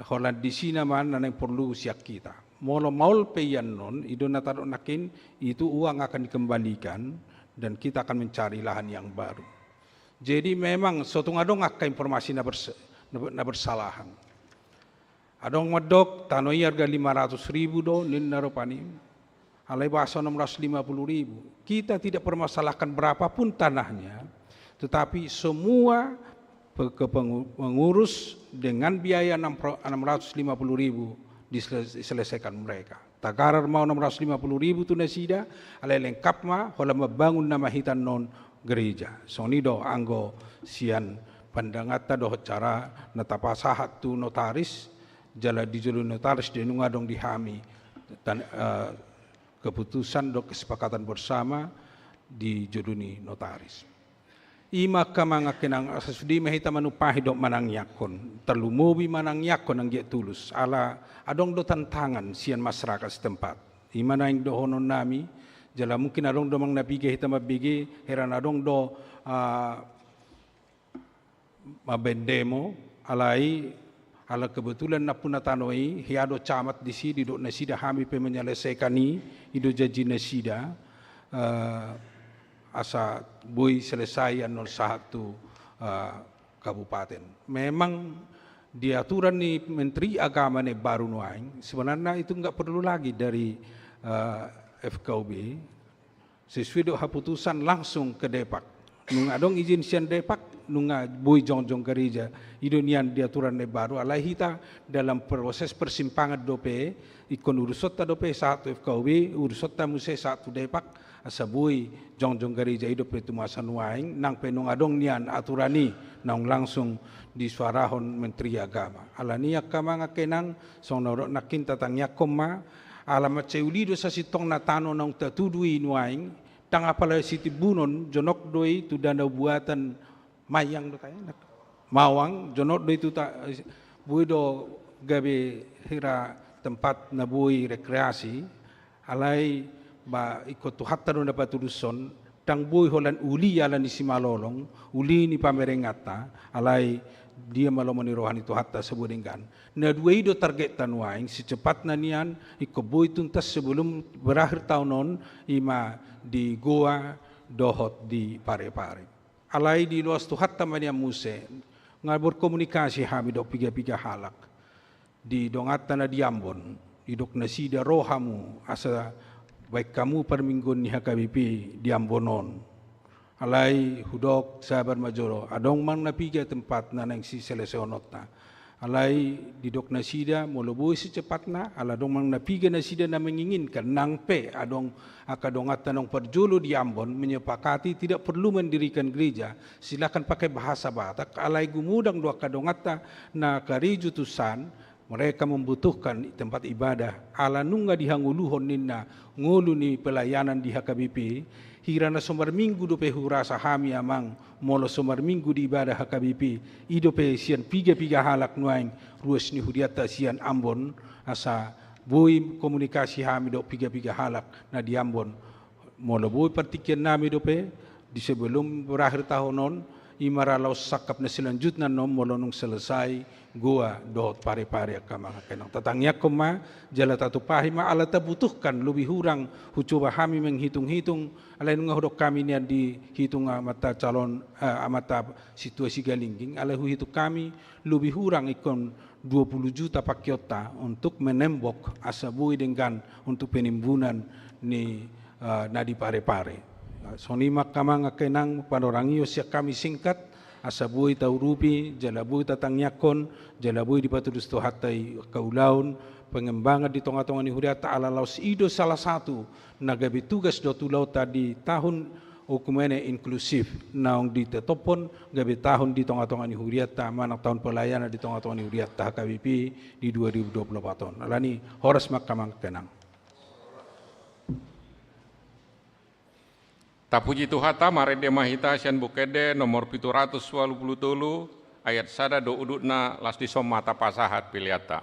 holan di sini man nanang perlu siak kita. Molo maul peyan non, itu natarok nakin, itu uang akan dikembalikan dan kita akan mencari lahan yang baru. Jadi memang suatu ngadong akka informasi na bersalahan. Adong medok tanoi harga 500.000 do nin naropani. Alai bahasa 650.000. Kita tidak permasalahkan berapapun tanahnya, tetapi semua pengurus dengan biaya 650.000 diselesaikan mereka. Tagarar mau 650.000 tu nasida, alai lengkap ma, hola membangun nama hitan non gereja. Sonido anggo sian pandangata doh cara natapasahat tu notaris, jala dijulu notaris di nungadong dihami, dan keputusan do kesepakatan bersama di juduni notaris. Ima kamanga kenang asasudi mahita manupahi dok manang yakon terlumubi manang yakon ang tulus ala adong do tantangan sian masyarakat setempat ima naing do honon nami jala mungkin adong do mang nabige hita mabige heran adong do mabendemo alai ala kebetulan na punatanoi hiado camat di sini dok nasida hami pe menyelesaikan ido janji nasida asa boy selesai 01 kabupaten. Memang di aturan ni Menteri Agama ni baru nuaing, sebenarnya itu enggak perlu lagi dari FKUB. Sesuai dengan keputusan langsung ke Depak. Nung adong izin sian Depak, nunga boy jong-jong gereja. Idonian di aturan ni baru. Alai hita dalam proses persimpangan dope, ikon urusota dope satu FKUB, urusota muse satu Depak. Asabui jong-jong gereja hidup itu masa nuaing nang penung adong nian aturani nang langsung disuarahon Menteri Agama. Alania kama ngakenang song norok nakin tatang yakoma alamat ceulido sa sitong natano nang tatudui nuaing tang apala siti bunon jonok doi tu dana buatan mayang do tayo mawang jonok doi tu ta buido gabe hira tempat na bui rekreasi alai ba ikut hatta no dapat tuduson tang boy holan uli ala ni simalolong uli ni pamerengata alai dia malomoni rohani tu hatta sebudingkan na dua ido target tanuaing secepatnya nian ikut boy tuntas sebelum berakhir tahunon ima di Goa dohot di Pare-Pare alai di luas tu hatta mania muse ngabur komunikasi hami dok piga-piga halak di dongata na di Ambon idok nasida rohamu asa baik kamu per minggu ni HKBP di Ambonon. Alai hudok sabar majoro. Adong mang napiga tempat na nang si selesionotna. Alai didok nasida moloboi secepatna. Ala dong mang napiga nasida na menginginkan nang pe adong akadongat tanong perjulu di Ambon menyepakati tidak perlu mendirikan gereja. Silakan pakai bahasa Batak. Alai gumudang dua kadongata na karijutusan. Mereka membutuhkan tempat ibadah. Ala nunga dihanguluhon nina ngulu ni pelayanan di HKBP. Hirana somar minggu dope hurasa hami amang molo somar minggu di ibadah HKBP. Idope sian piga-piga halak nuaing ruas ni hudiata sian Ambon asa boy komunikasi hami do piga-piga halak na di Ambon. Molo boy partikian nami dope di sebelum berakhir tahunon imaralau sakap na selanjutnya nom molo nung selesai Goa dohot Pare-Pare kamang kenang tatangnya koma jala tatu pahima ala tabutuhkan lebih hurang hucoba kami menghitung-hitung alai nungah hodok kami nian dihitung amata calon amata situasi galingging alai hitung kami lebih hurang ikon 20 juta pakiota untuk menembok asabui dengan untuk penimbunan ni nadi Pare-Pare. Sonima kamang kenang panorangio siak kami singkat asabui taurupi jalabui tatangyakon jalabui dipatudus tu hatai kaulaun pengembangan di tonga-tonga ni huriata ala laus ido salah satu nagabi tugas do tulau tadi tahun hukumene inklusif naong di tetopon gabi tahun di tonga-tonga ni huriata manang tahun pelayanan di tonga-tonga ni huriata HKBP di 2024 tahun alani horas makamang kenang. Tapuji Tuhata marede mahita sian bukede nomor 723 ayat sada do udutna lasti somata pasahat piliata.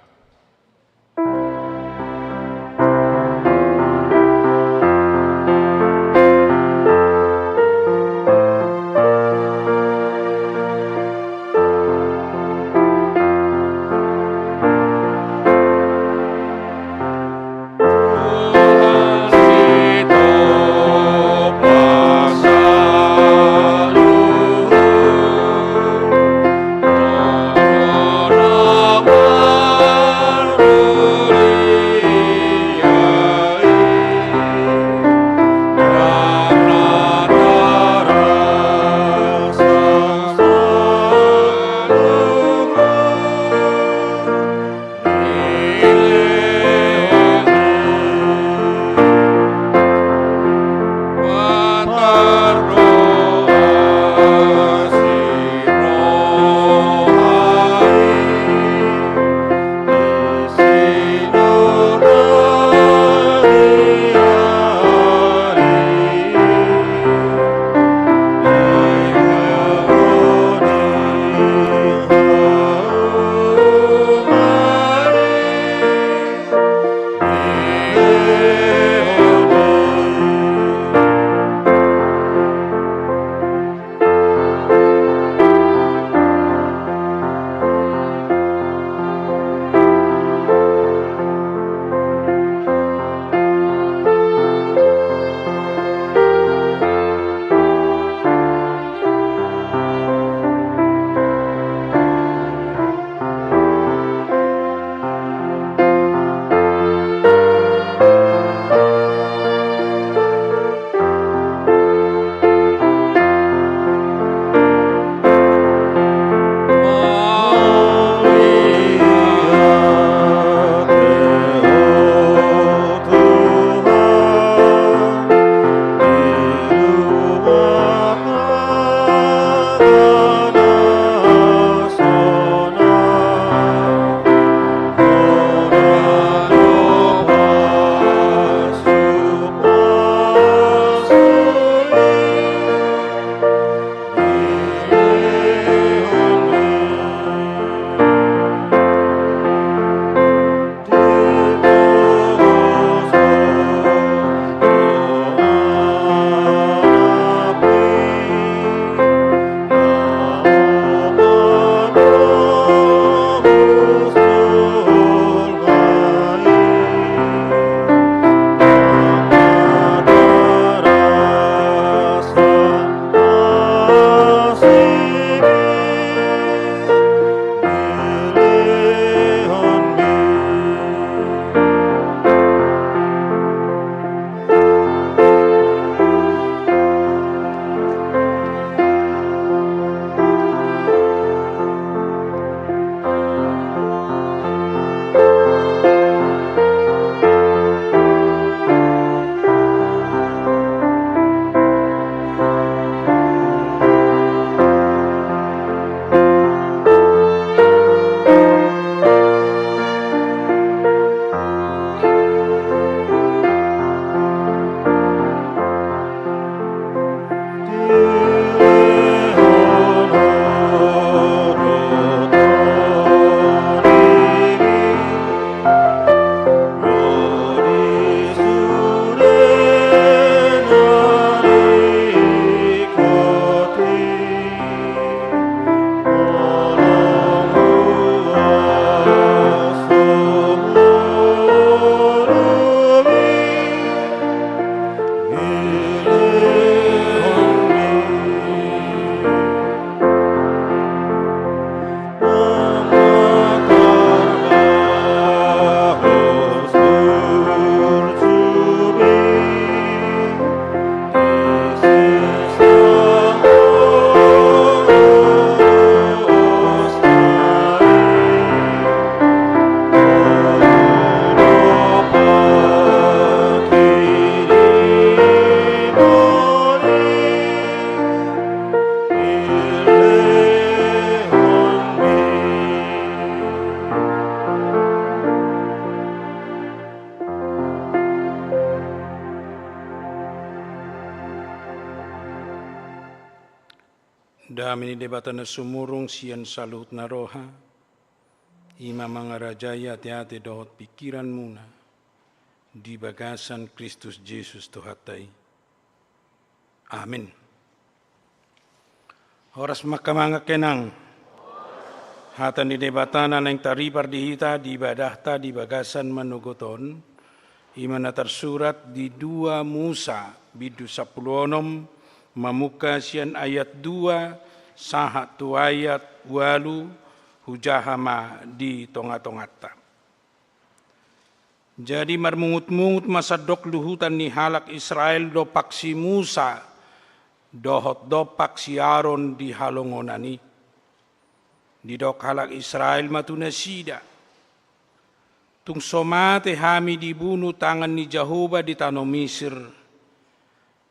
Damini debatana sumurung sian salut naroha. Ima mangarajaya hati-hati dohot pikiran muna. Di bagasan Kristus Yesus Tuhatai. Amin. Horas makamanga kenang. Hatan di debatana nang taripar dihita di badahta di bagasan manugoton. Imana tersurat di 2 Musa bidu 10 mamuka sian ayat 2 sahat tu ayat 8 hujahama di tonga-tongata. Jadi marmungut-mungut masa dok luhutan ni halak Israel do paksi Musa dohot do paksi Aaron di halongonani. Di dok halak Israel matuna sida. Tung somate hami dibunuh tangan ni Jehovah di tanah Mesir.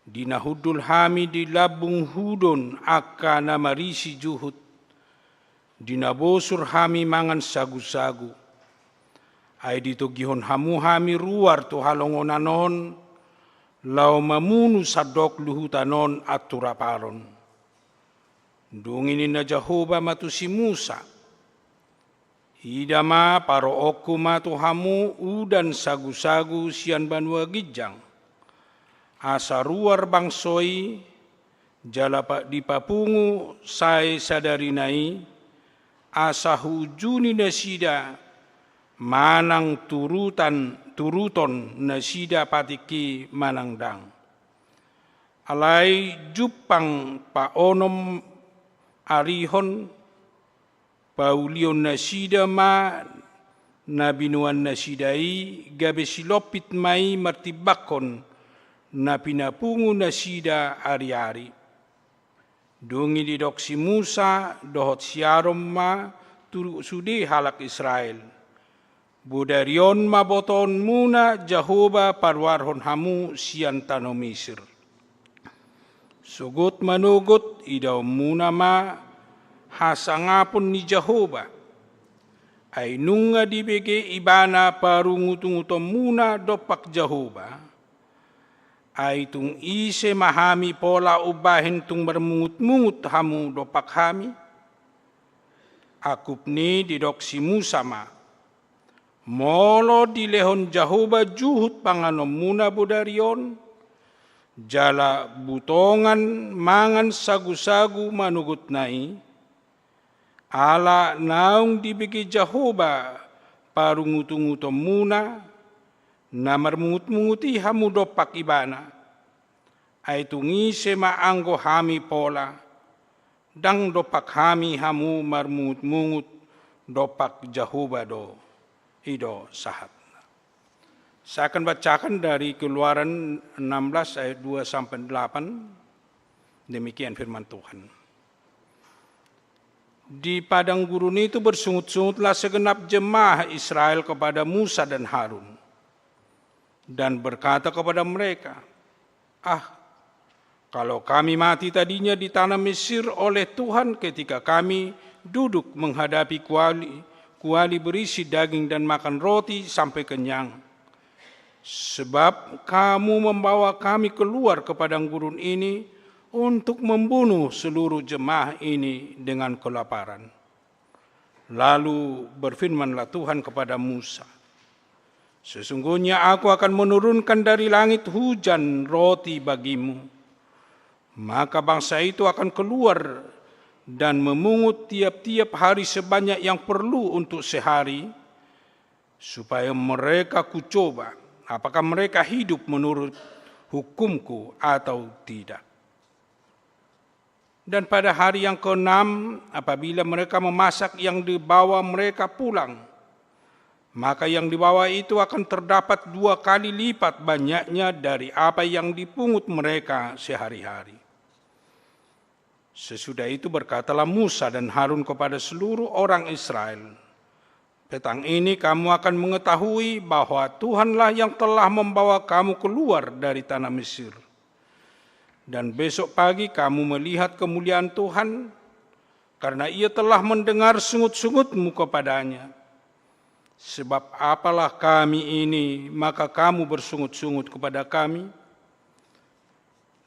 Dinahudul hami di labung hudon akka na marisi juhut. Dinabosur hami mangan sagu-sagu. Ay dito gihon hamu hami ruar to halongonanon. Lau mamunu sadok luhutanon at turaparon. Dunginin na Jehovah matu si Musa. Idama paro oku matu hamu udan sagu-sagu sian banua gijang. Asa ruar bangsoi jala di papungu sai sadarinai asa hujuni nasida manang turuton nasida patiki manangdang alai jupang paonom arihon paulion nasida ma nabinuan nasidai gabe silopit mai martibakon na pinapungu na sida ari-ari. Dungi di dok si Musa dohot siarom ma turu sudi halak Israel. Budarion maboton muna Jehovah parwarhon hamu sian tano Mesir. Sugut manugut idaw muna ma hasangapon ni Jehovah. Ay nunga dibege ibana parungutungutom muna dopak Jehovah. Ay tung ise mahami pola ubahin tung bermungut-mungut hamu dopak hami. Akup ni didok si Musa ma. Molo dilehon Jehovah juhut panganom muna budarion. Jala butongan mangan sagu-sagu manugut nai. Ala naung dibigi Jehovah parungutungutom muna. Na marmungut-munguti hamu dopak ibana. Ay tungi sema anggo hami pola. Dang dopak hami hamu marmungut-mungut dopak Jehovah do. Ido sahat. Saya akan bacakan dari Keluaran 16 ayat 2-8. Demikian firman Tuhan. Di padang gurun itu bersungut-sungutlah segenap jemaah Israel kepada Musa dan Harun. Dan berkata kepada mereka, kalau kami mati tadinya di tanah Mesir oleh Tuhan ketika kami duduk menghadapi kuali berisi daging dan makan roti sampai kenyang. Sebab kamu membawa kami keluar ke padang gurun ini untuk membunuh seluruh jemaah ini dengan kelaparan. Lalu berfirmanlah Tuhan kepada Musa, sesungguhnya aku akan menurunkan dari langit hujan roti bagimu. Maka bangsa itu akan keluar dan memungut tiap-tiap hari sebanyak yang perlu untuk sehari, supaya mereka kucoba apakah mereka hidup menurut hukumku atau tidak. Dan pada hari yang ke-6, apabila mereka memasak yang dibawa mereka pulang, maka yang dibawa itu akan terdapat 2 kali lipat banyaknya dari apa yang dipungut mereka sehari-hari. Sesudah itu berkatalah Musa dan Harun kepada seluruh orang Israel, petang ini kamu akan mengetahui bahwa Tuhanlah yang telah membawa kamu keluar dari tanah Mesir. Dan besok pagi kamu melihat kemuliaan Tuhan, karena ia telah mendengar sungut-sungutmu kepadanya. Sebab apalah kami ini, maka kamu bersungut-sungut kepada kami.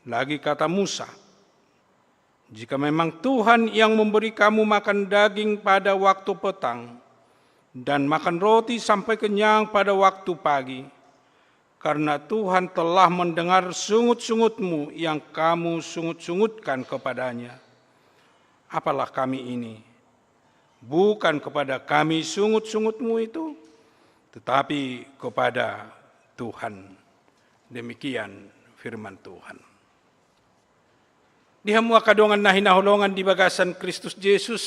Lagi kata Musa, Jika memang Tuhan yang memberi kamu makan daging pada waktu petang dan makan roti sampai kenyang pada waktu pagi, karena Tuhan telah mendengar sungut-sungutmu yang kamu sungut-sungutkan kepadanya. Apalah kami ini? Bukan kepada kami sungut-sungutmu itu, tetapi kepada Tuhan. Demikian firman Tuhan. Dihamua kadongan na hinaholongan di bagasan Kristus Yesus.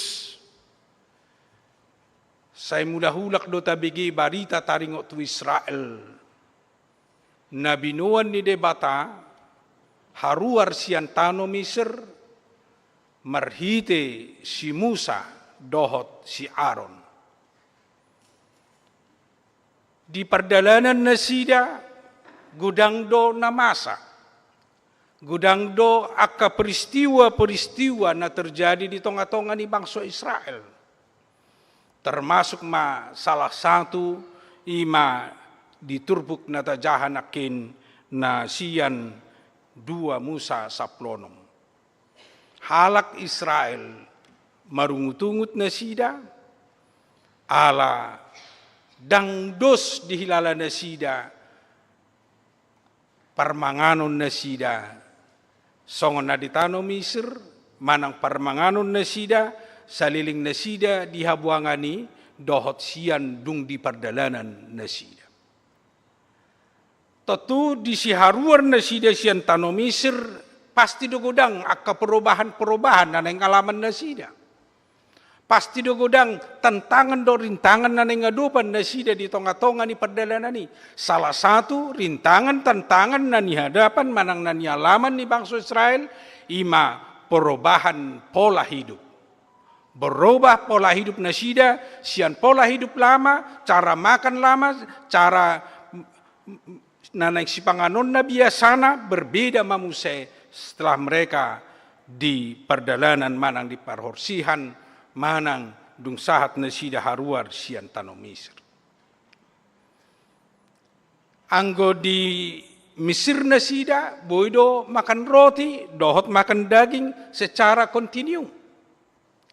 Saya mulahulak do tabigi barita taringot tu Israel. Na binuan ni debata haruar sian tano Misir marhite si Musa dohot si Aaron. Di perdalanan na sida gudang do na masa. Gudang do aka peristiwa-peristiwa na terjadi di tengah-tengah ni bangsa Israel. Termasuk salah satu ima diturbuk na tajahan akin na siyan dua Musa saplonom. Halak Israel marungutungut na sida, ala dangdos dihilala na sida, parmanganon na sida, songon na ditano Misir, manang parmanganon na sida, saliling na sida dihabuangani, dohot siyan dung di pardalanan na sida. Tentu di siharuar na sida siyan tano Misir, pasti dogodang akka perubahan-perubahan na ngalaman na sida. Pasti dogodang tantangan do rintangan na ngadupan na sida di tonga-tonga ni perdalanan ni. Salah satu rintangan tantangan na nihadapan manang na nialaman ni bangsa Israel, ima perubahan pola hidup. Berubah pola hidup na sida, sian pola hidup lama, cara makan lama, cara nanay sipanganon na biasana berbeda mamuse setelah mereka di perdalanan manang di parhorsihan, manang dung sahat na sida haruar sian tano Misir. Anggo di Mesir na sida, boido makan roti, dohot makan daging secara kontinu.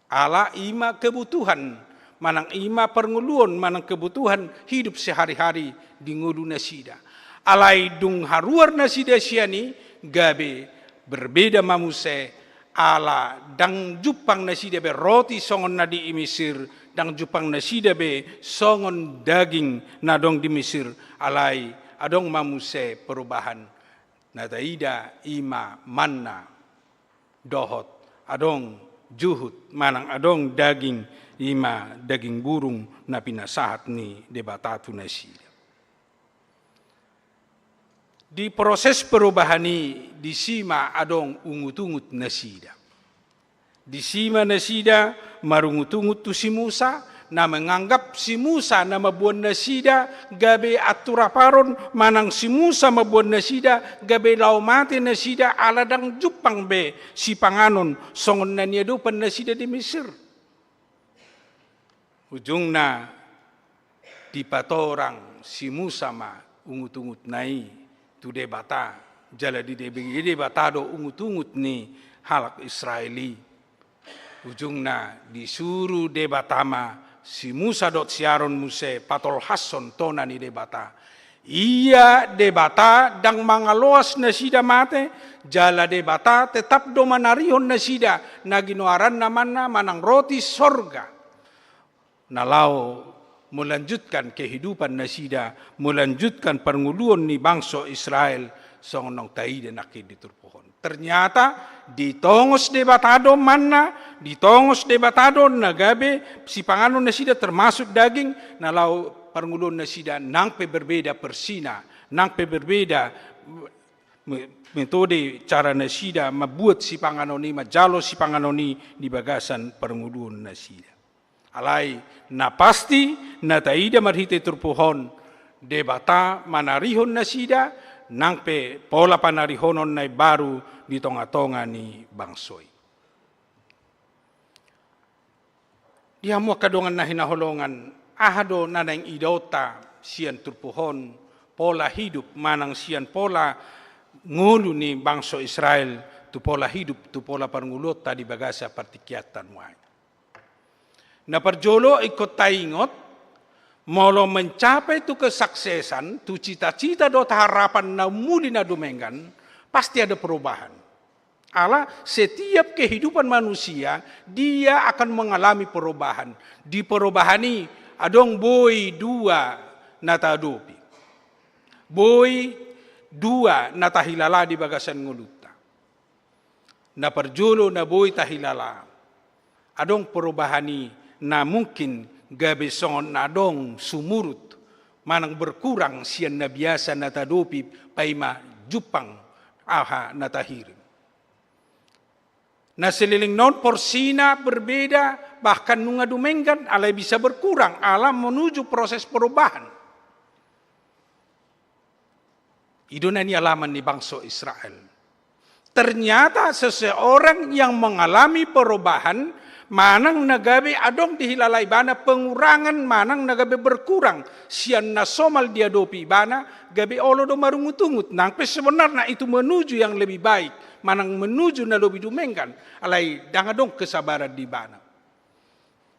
Ala ima kebutuhan, manang ima pernguluan, manang kebutuhan hidup sehari-hari di ngulu na sida. Alai dung haruar na sida siani, gabe berbeda mamuse, ala dang jupang na sida be roti songon na di Mesir, dang jupang na sida be songon daging na dong di Mesir, alai adong mamuse perubahan na taida ima manna dohot adong juhut manang adong daging ima daging burung na pinasahat ni debatatu na sida. Di proses perubahan ini di sima adong ungut-ungut na sida. Di sima na sida marungut-ungut tu si Musa na menganggap si Musa na mabuan na sida gabe aturaparon manang si Musa mabuan na sida gabe laumate na sida aladang jupang be si panganon songon na niya dupan na sida di Mesir. Ujung na di patorang si Musa ma ungut-ungut nai tu debata jala di debatado ungut-ungut ni halak Israeli. Ujung na disuruh debatama si Musa dot siaron muse patol hason tona ni debata. Iya debata dang mangaloas na sida mate, jala debata tetap do manarihon na sida na ginoaran naman na manang roti sorga. Nalau melanjutkan kehidupan na sida, melanjutkan penguluan ni bangsa Israel songonong taida nakid diturpohon. Ternyata ditongos debatado manna, ditongos debatado nagabe si panganon na sida termasuk daging, nalau penguluan na sida nangpe berbeda persina, nangpe berbeda metode cara na sida mabuat si panganoni, majalo si panganoni di bagasan penguluan na sida. Alai na pasti na taida marhite turpuhon debata manarihon na sida nangpe pola panarihonon na baru di tonga-tonga ni bangsoy. Dihamu kadongan na hinaholongan ahado na nang idota sian turpuhon pola hidup manang sian pola ngulu ni bangso Israel tu pola hidup, tu pola parngulot tadi bagasa partikiatan wai. Na parjolo ikut taingot, molo mencapai tu kesuksesan, tu cita-cita dot harapan na muli na dumengan, pasti ada perubahan. Allah setiap kehidupan manusia, dia akan mengalami perubahan. Di perubahan ini, adong boy dua natadopi. Boy dua natahilala di bagasan nguluta. Na parjolo na boy tahilala. Adong perubahan ini, na mungkin gabeson na adong sumurut. Manang berkurang siyan na biasa natadopi paima jupang aha natahirim. Na seliling non porsina berbeda, bahkan nunga dumenggan, alai bisa berkurang, alam menuju proses perubahan. Idonan ni alaman di bangsa Israel. Ternyata seseorang yang mengalami perubahan, manang nagabe adong dihilalai bana pengurangan, manang nagabe berkurang. Sian na somal dia dopi bana, gabe olo do marungutungut. Nangpe sebenarnya itu menuju yang lebih baik. Manang menuju na lebih dumengkan. Alai dangadong kesabaran di bana.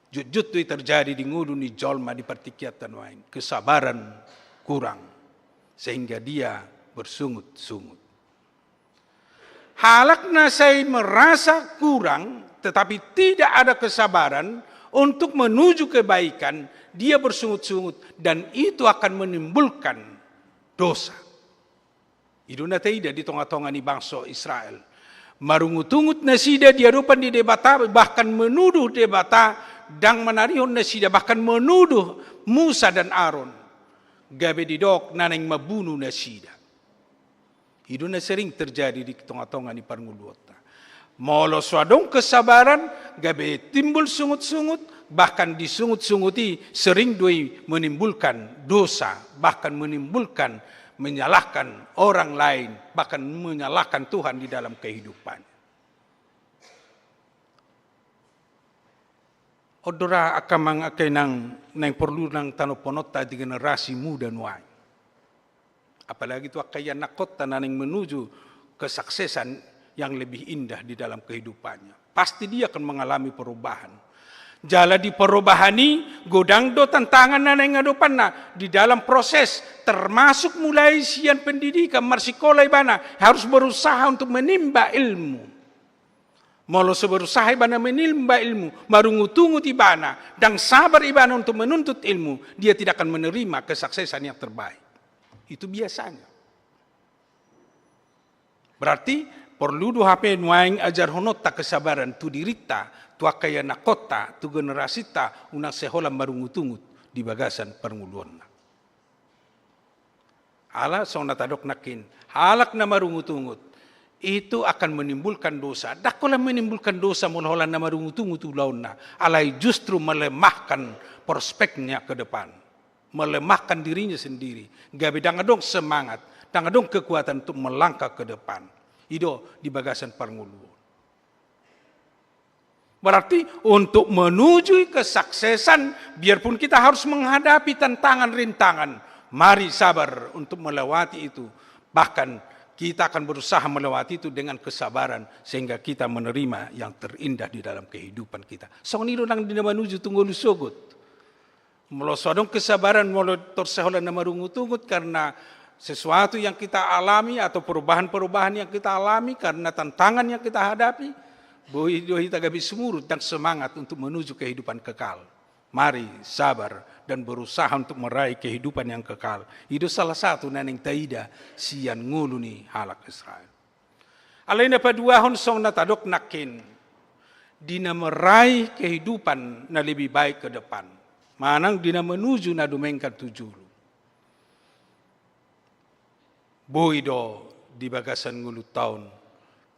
Jut-jut itu terjadi di ngudu ni jolma di partikiatan wain. Kesabaran kurang. Sehingga dia bersungut-sungut. Halakna saya merasa kurang, tetapi tidak ada kesabaran untuk menuju kebaikan, dia bersungut-sungut dan itu akan menimbulkan dosa. Iduna tidak di tengah-tengah ni bangsa Israel. Marungutungut nasida dia rupan di debata, bahkan menuduh debata dan menarihon nasida, bahkan menuduh Musa dan Aaron. Gabe didok naneng mabunuh nasida. Iduna sering terjadi di tengah-tengah ni parnguluota. Molo suadong kesabaran, gabe timbul sungut-sungut, bahkan disungut-sunguti sering doi menimbulkan dosa, bahkan menimbulkan menyalahkan orang lain, bahkan menyalahkan Tuhan di dalam kehidupan. Odora akamang akay nang perlu nang tanoponota di generasi muda nuay. Apalagi itu akay nakot tanang menuju kesuksesan yang lebih indah di dalam kehidupannya. Pasti dia akan mengalami perubahan. Jala di perubahan ini, godang do tantangan na ngadopan na di dalam proses, termasuk mulai sian pendidikan, marsikola ibana, harus berusaha untuk menimba ilmu. Molo berusaha ibana menimba ilmu, marungutungut ibana, dan sabar ibana untuk menuntut ilmu, dia tidak akan menerima kesuksesan yang terbaik. Itu biasanya. Berarti, perlu do HP nuaing ajar honot tak kesabaran tu dirita, tu akaya nakota, tu generasi ta, unang seholam marungutungut di bagasan parnguluan. Ala so natadok nakin, halak na marungutungut, itu akan menimbulkan dosa. Dakola menimbulkan dosa mulholan na marungutungut ulaun na, alai justru melemahkan prospeknya ke depan. Melemahkan dirinya sendiri. Gabe dangadong semangat, dangadong kekuatan untuk melangkah ke depan. Itu di bagasan parnguluan. Berarti untuk menuju kesuksesan, biarpun kita harus menghadapi tantangan-rintangan, mari sabar untuk melewati itu. Bahkan kita akan berusaha melewati itu dengan kesabaran, sehingga kita menerima yang terindah di dalam kehidupan kita. Song nido nang dina menuju tunggul sugut. Molo sodong kesabaran, molo torseholan na marungutungut karena sesuatu yang kita alami atau perubahan-perubahan yang kita alami karena tantangan yang kita hadapi. Bohi kita gabi semurut dan semangat untuk menuju kehidupan kekal. Mari sabar dan berusaha untuk meraih kehidupan yang kekal. Itu salah satu naneng taida sian ngulu ni halak Israel. Alaina paduahon song natadok nakin. Dina meraih kehidupan na lebih baik ke depan. Manang dina menuju na dumengkan tujulu. Boy do di bagasan ngulu tahun.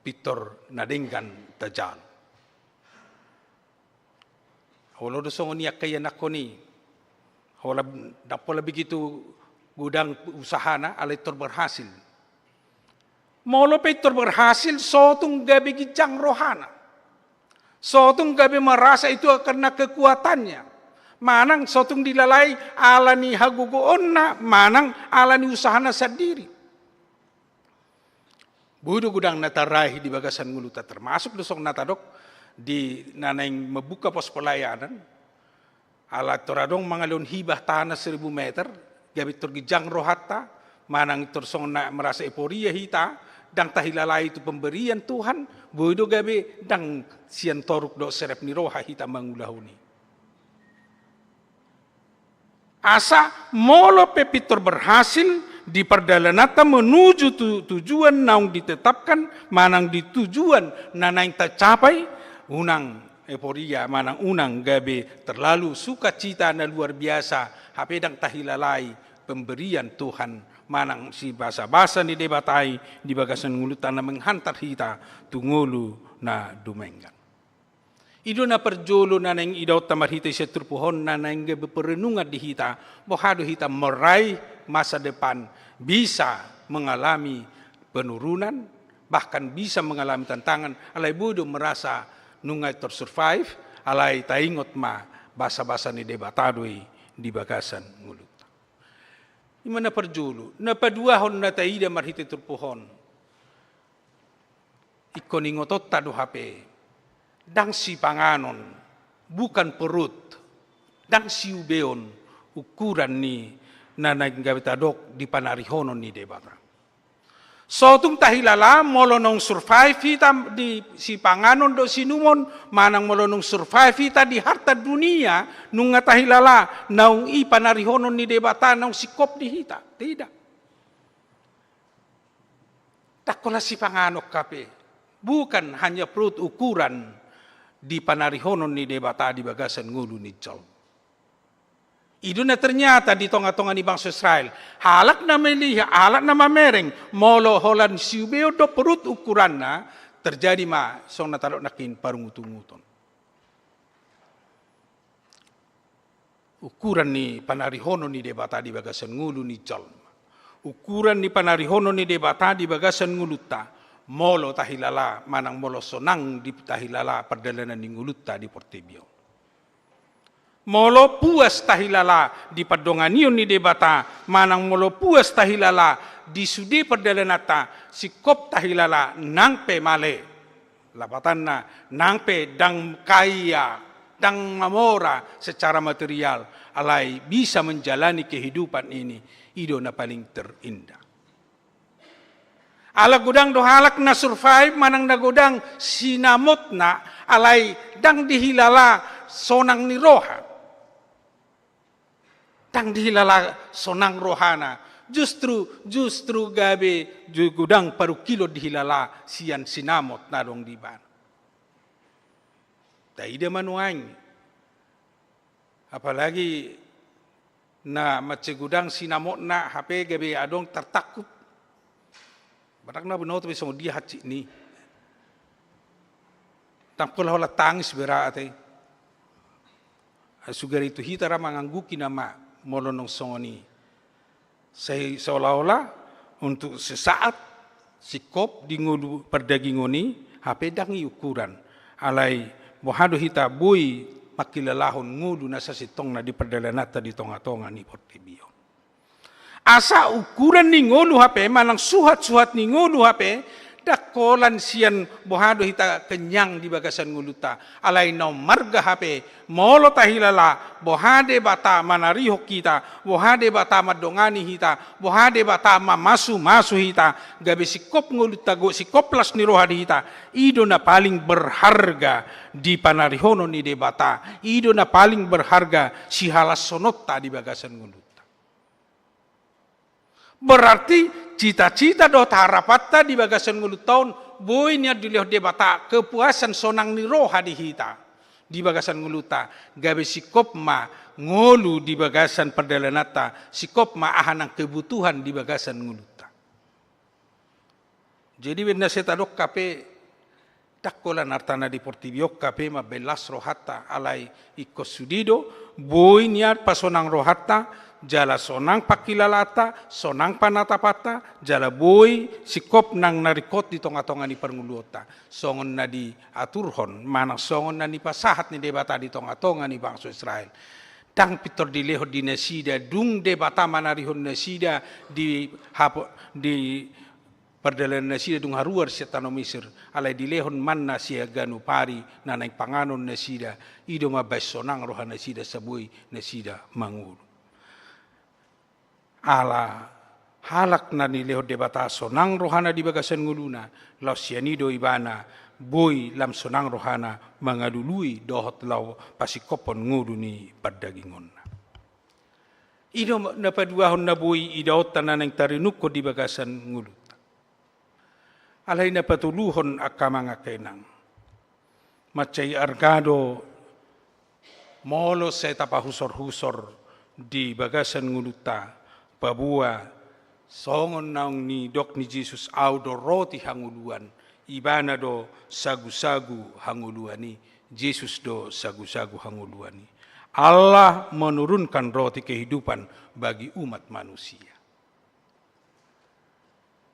Pitor nadenggan tajal. Holo dosong niya kaya nako ni. Hola dapola begitu gudang usahana alay tor berhasil. Molo Petor berhasil sotung gabi gijang rohana. Sotung gabi merasa itu karena kekuatannya. Manang sotung dilalai alani hagugoonna, manang alani usahana sendiri. Budu gudang natarahi di bagasan nguluta termasuk dosong natadok di nanaing membuka pos pelayanan ala toradong mangalon hibah tanah 1000 meter gabi tergijang rohatta manang torsong na merasa euforia hita dang tahilalai itu pemberian Tuhan bodo gabi dang sian toruk do serep ni roha hita mangulahuni asa molo pepitor berhasil di perdalanata menuju tujuan naung ditetapkan manang di tujuan nanaing tercapai unang euforia manang unang gabe terlalu sukacita na luar biasa hapedang tahilalai pemberian Tuhan manang si basa-basa ni debatai di bagasan ngulutan na menghantar hita tungulu na dumenggan. Ido na perjolo na nang idaw tamar hita sa turpuhon na nang gabe perenungan di hita bohado hita meraih masa depan bisa mengalami penurunan bahkan bisa mengalami tantangan alai bodo merasa nungai tersurvive alai taingot ma basa-basa ni debatadoi di bagasan ngulut. Imana perjulu na paduahon na taida marhiti turpuhon ikoningotot tado hape dang si panganon bukan perut dang si ubeon ukuran ni na naggabitadok di panarihonon ni debata. Sotung tahilala molonong survive hita di si panganon do sinumon manang molonong survive hita di harta dunia nung tahilala naung ipanarihonon ni debata naung sikop di hita tidak. Takola si panganok kape bukan hanya perut ukuran di panarihonon ni debata di bagasan ngulu ni jol. Itu na ternyata di tonga-tonga ni bangsa Israel. Halak na meliha, halak na mamereng. Molo holan siubeo do perut ukuran na. Terjadi ma, song natalok nakin parungutung-uton. Ukuran ni panarihono ni debata di bagasan ngulu ni jol. Ukuran ni panarihono ni debata di bagasan nguluta. Molo tahilala, manang molo sonang di tahilala perdalanan ni nguluta di Portibio. Molo puas tahilala di padonganion ni debata manang molo puas tahilala di sudi perdalanata sikop tahilala nang pe male lapatan na nang pe dang kaya dang mamora secara material alai bisa menjalani kehidupan ini ido na paling terindah. Ala gudang do halak na survive manang na gudang sinamot na alai dang dihilala sonang ni roha. Tang dihilala sonang rohana justru gabe gudang paru kilo dihilala sian sinamot nadong diban. Taida manuang apalagi na macegudang sinamot na hape gabe adong tertakut barak na bunaw tabi sama dia haci ni tangkol hola tangis berate sugar itu hitara mangangguki nama molonong songoni. Saya seolah-olah untuk sesaat sikop di ngulu perdagingoni hape dangi ukuran alai bohado hita bui makilalahon ngulu nasa sitong na di perdalanata di tonga-tonga ni Portibio. Asa ukuran ni ngulu hape manang suhat-suhat ni ngulu hape dakolan sian bohado hita kenyang di bagasan nguluta alai no marga hape molo tahilala bohade bata manariho kita bohade bata madongani hita bohade bata masu hita gabe sikop nguluta go sikop plus ni rohadi hita ido na paling berharga di panarihono ni debata ido na paling berharga si halas sonotta di bagasan nguluta. Berarti cita-cita do harapatta di bagasan ngulut tahun boy niat dilihat debata kepuasan sonang ni roha di hita di bagasan nguluta gabe sikop ma ngolu di bagasan perdalanata sikop ma ahanang kebutuhan di bagasan nguluta. Jadi benda setadok kape takolan artana di Portibio kape ma belas rohata alai ikos sudido boy niat pasonang rohata jala sonang pakilalata, sonang panatapata, jala boy sikop nang narikot di tonga-tonga ni pernguluota. Songon na di aturhon, manang songon na ni pasahat ni debata di tonga-tonga ni bangsa Israel. Tang pitor di leho di nesida, dung debata manarihon nesida di Perdalan na sida dung haruar siya tano Misir, alay dilehon man na siya ganu pari na naing panganon na sida, ido mabasonang rohan na sida sa buhay na sida mangulo. Ala halak na nilehon debata sonang rohana di bagasan nguluna, law siya nido ibana, boy lam sonang rohana mangalului dohot law pasikopon ngulu ni padagingon. Ido napaduahon na boy idaot tanan ng tarinuk ko di bagasan ngulu. Alay na patuluhon akka mga kenang. Macay argado molo sa tapahusor-husor di bagasan nguluta pabua songon naong ni dok ni Jesus audo roti hanguluan ibana do sagu-sagu hanguluan ni Jesus do sagu-sagu hanguluan ni. Allah menurunkan roti kehidupan bagi umat manusia.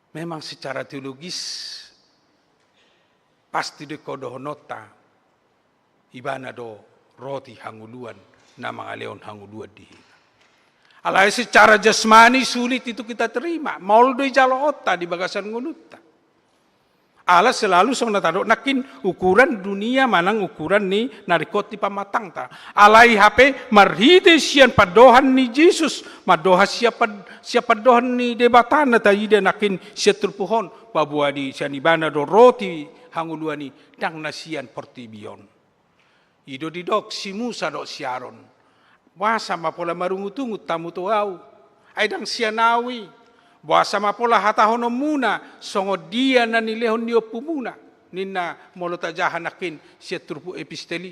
Memang secara teologis pasti de kodohonota ibana do roti hanguluan na mga leon hanguluan di. Alay secara jasmani sulit itu kita terima. Mauldo jaloota di bagasan nguluta. Allah selalu song natado nakin ukuran dunia manang ukuran ni narikot di pamatang ta. Alay hape marhide siyan padohan ni Jesus, madoha siya padohan ni debatan na tayo nakin siya turpuhon pabuha di siya ibana do roti hanguluan ni dang nasiyan portibion. Ido didok si Musa do si Aaron. Wasa mapola marungutungut tamu tuaw. Ay dang siya nawi. Wasa mapola hatahono muna songo dia na nilehon niyo pumuna. Nina molotajahan nakin siya turpu episteli.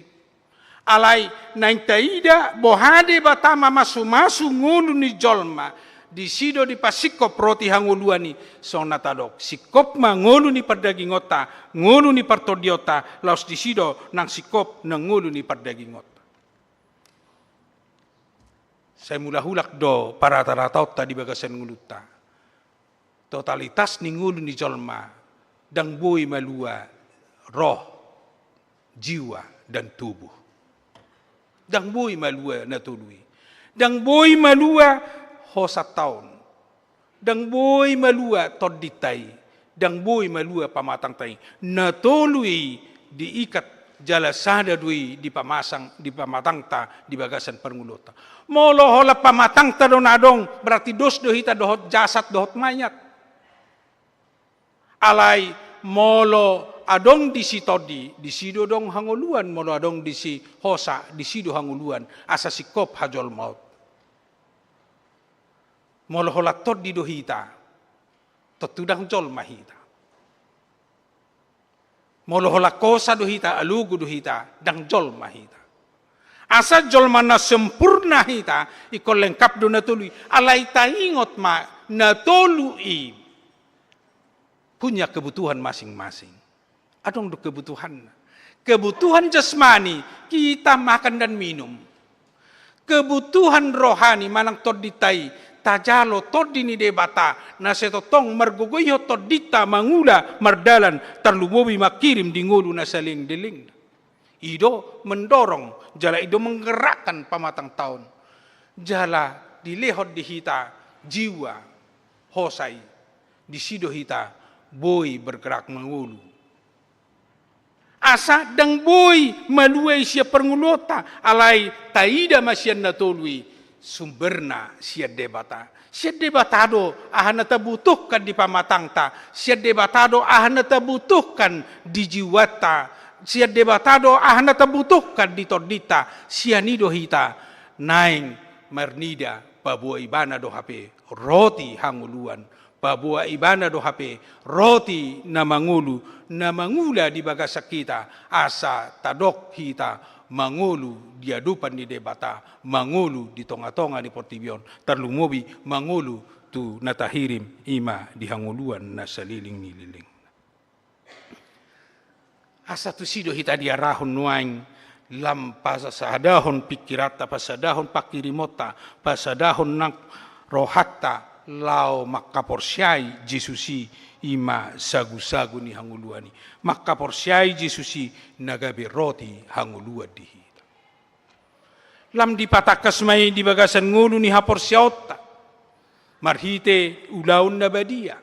Alay naintaida bohade batama masu-masu ngulu ni jolma. Di sido di pasikop roti hanguluani song natadok. Sikop ma ngulu ni pardagingota, ngulu ni partodiota, laos di sido nang sikop nang ngulu ni pardagingota. Saya mula hulak do para taratot tadi bagasan nguluta. Totalitas ni ngulu ni jolma dang boy malua roh, jiwa dan tubuh. Dang boy malua natului. Dang boy malua hosa taon. Dang boy malua toditai. Dang boy malua pamatang tai. Natului diikat jala sada dui di pamasang di pamatang ta di bagasan perngulota. Molo hola pamatang ta don adong berarti dos dohita dohot jasad dohot mayat. Alay molo adong di si todi, di sido dong hanguluan, molo adong di si hosa, di sido hanguluan, asa sikop hajol maut. Molo hola todi dohita, totudang jol mahita. Molo hola kosa dohita, alugu dohita, dang jol mahita. Asa jol mana sempurna hita, ikol lengkap do natului, alay taingot ma natului. Punya kebutuhan masing-masing. Adong do kebutuhan. Kebutuhan jasmani, kita makan dan minum. Kebutuhan rohani, manang toditai, tajalo todini debata, na setotong margugoyo todita mangula mardalan, terlubobi makirim di ngulu na saling diling. Ido mendorong, jala ido menggerakkan pamatang tahun. Jala dilehot di hita, jiwa, hosai, di sido hita, boy bergerak mengulu. Asa dang boy maluai siya perngulota alay taida masyan natului sumberna siya debata. Siya debatado ahana tabutuhkan di pamatangta. Siya debatado ahana tabutuhkan di jiwata. Siya debatado ahana tabutuhkan di tordita. Siya nido hita naing marnida babua ibana do hape roti hanguluan. Babua ibana do hape roti na mangula di bagasak kita asa tadok hita mangulu diadupan di debata mangulu di tonga-tonga di portibion terlungobi mangulu tu natahirim ima di hanguluan na saliling nililing asa tu sido hita diarahon nuaing lam pasadahon pikirata pasadahon pakirimota pasadahon nak rohatta lao makaporsyai Jesusi ima sagu-sagu ni hanguluani. Makaporsyai Jesusi nagabi roti hanguluan dihita. Lam dipatakas may di bagasan ngulu ni haporsyaota. Marhite ulaun na badia.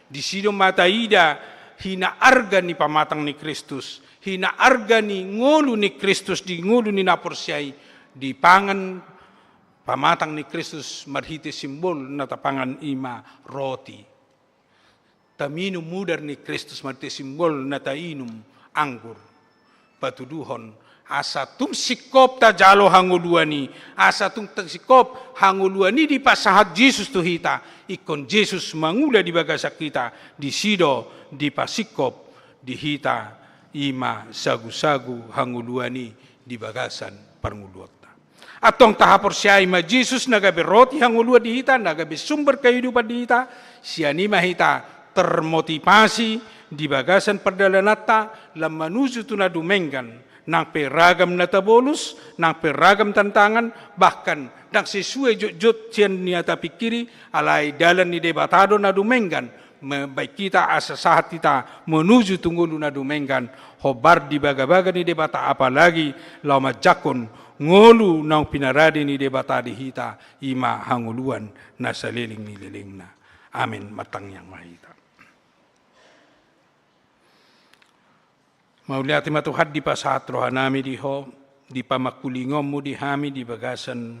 Di sido mataida hina arga ni pamatang ni Kristus, hina arga ni ngulu ni Kristus di ngulu ni naporsiai di pangan pamatang ni Kristus marhiti simbol na tapangan ima roti. Taminum mudar ni Kristus marhiti simbol na tainum anggur. Patuduhon asa tum sikop ta jalo hanguluani, asa tum sikop hanguluani di pasahat Yesus tu hita, ikon Yesus mangula di bagasak kita, di sido di pasikop di hita ima sagu-sagu hanguluani di bagasan parnguluota. Atong tahapor siya ima Yesus nagabe roti hangulua di hita, nagabe sumber kehidupan di hita, siya ni mahita termotivasi di bagasan perdalanata lam manuju tuna dumenggan nang peragam natabolus, nang peragam tantangan, bahkan nang sesuai jut cian niata pikiri alai dalan ni debatado na dumenggan baik kita asa saat kita menuju tunggulu na dumenggan hobar di baga-baga ni debata apalagi lama jakon ngolu nang pinaradi ni debata di hita ima hanguluan na saliling ni lilingna. Amin matang yang mahita. Mauliati matuhad di pasahat rohanami diho, di pamakulingommu di hami di bagasan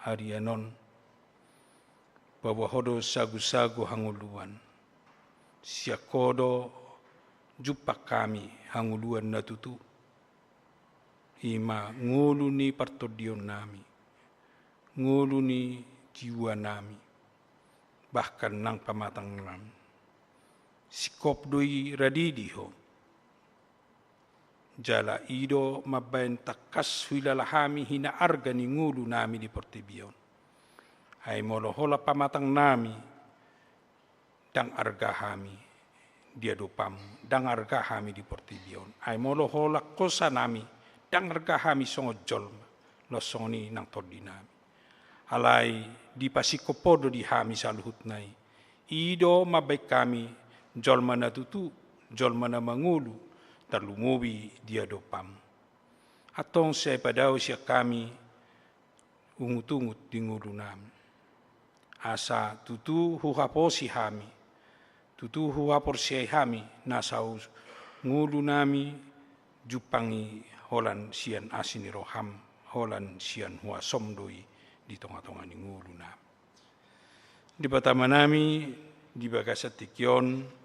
arianon. Bawahodo sagu-sagu hanguluan. Siakodo jupak kami hanguluan na tutu. Ima ngulu ni partodion nami. Ngulu ni jiwa nami. Bahkan nang pamatang nami. Sikop doi radidiho. Jala ido mabayan takas huilalahami hina arga ni ngulu nami di Portibion. Ay molohola pamatang nami dang arga hami dia dopam dang arga hami di Portibion. Ay molohola kosa nami dang arga hami songo jolma losoni nang tordi nami. Alai di pasikopodo di hami saluhut nai. Ido mabaik kami jolma na tutu jolma na mangulu terlumubi dia dopam. Atong saya padau siya kami ungut-ungut di ngulu nami. Asa tutu huhaposi hami. Tutu huhaporsi hami nasau ngulu nami jupangi holan sian asini roham. Holan sian hua somdoi di tonga-tonga ni ngulu nami. Di pertama nami di bagasat tikion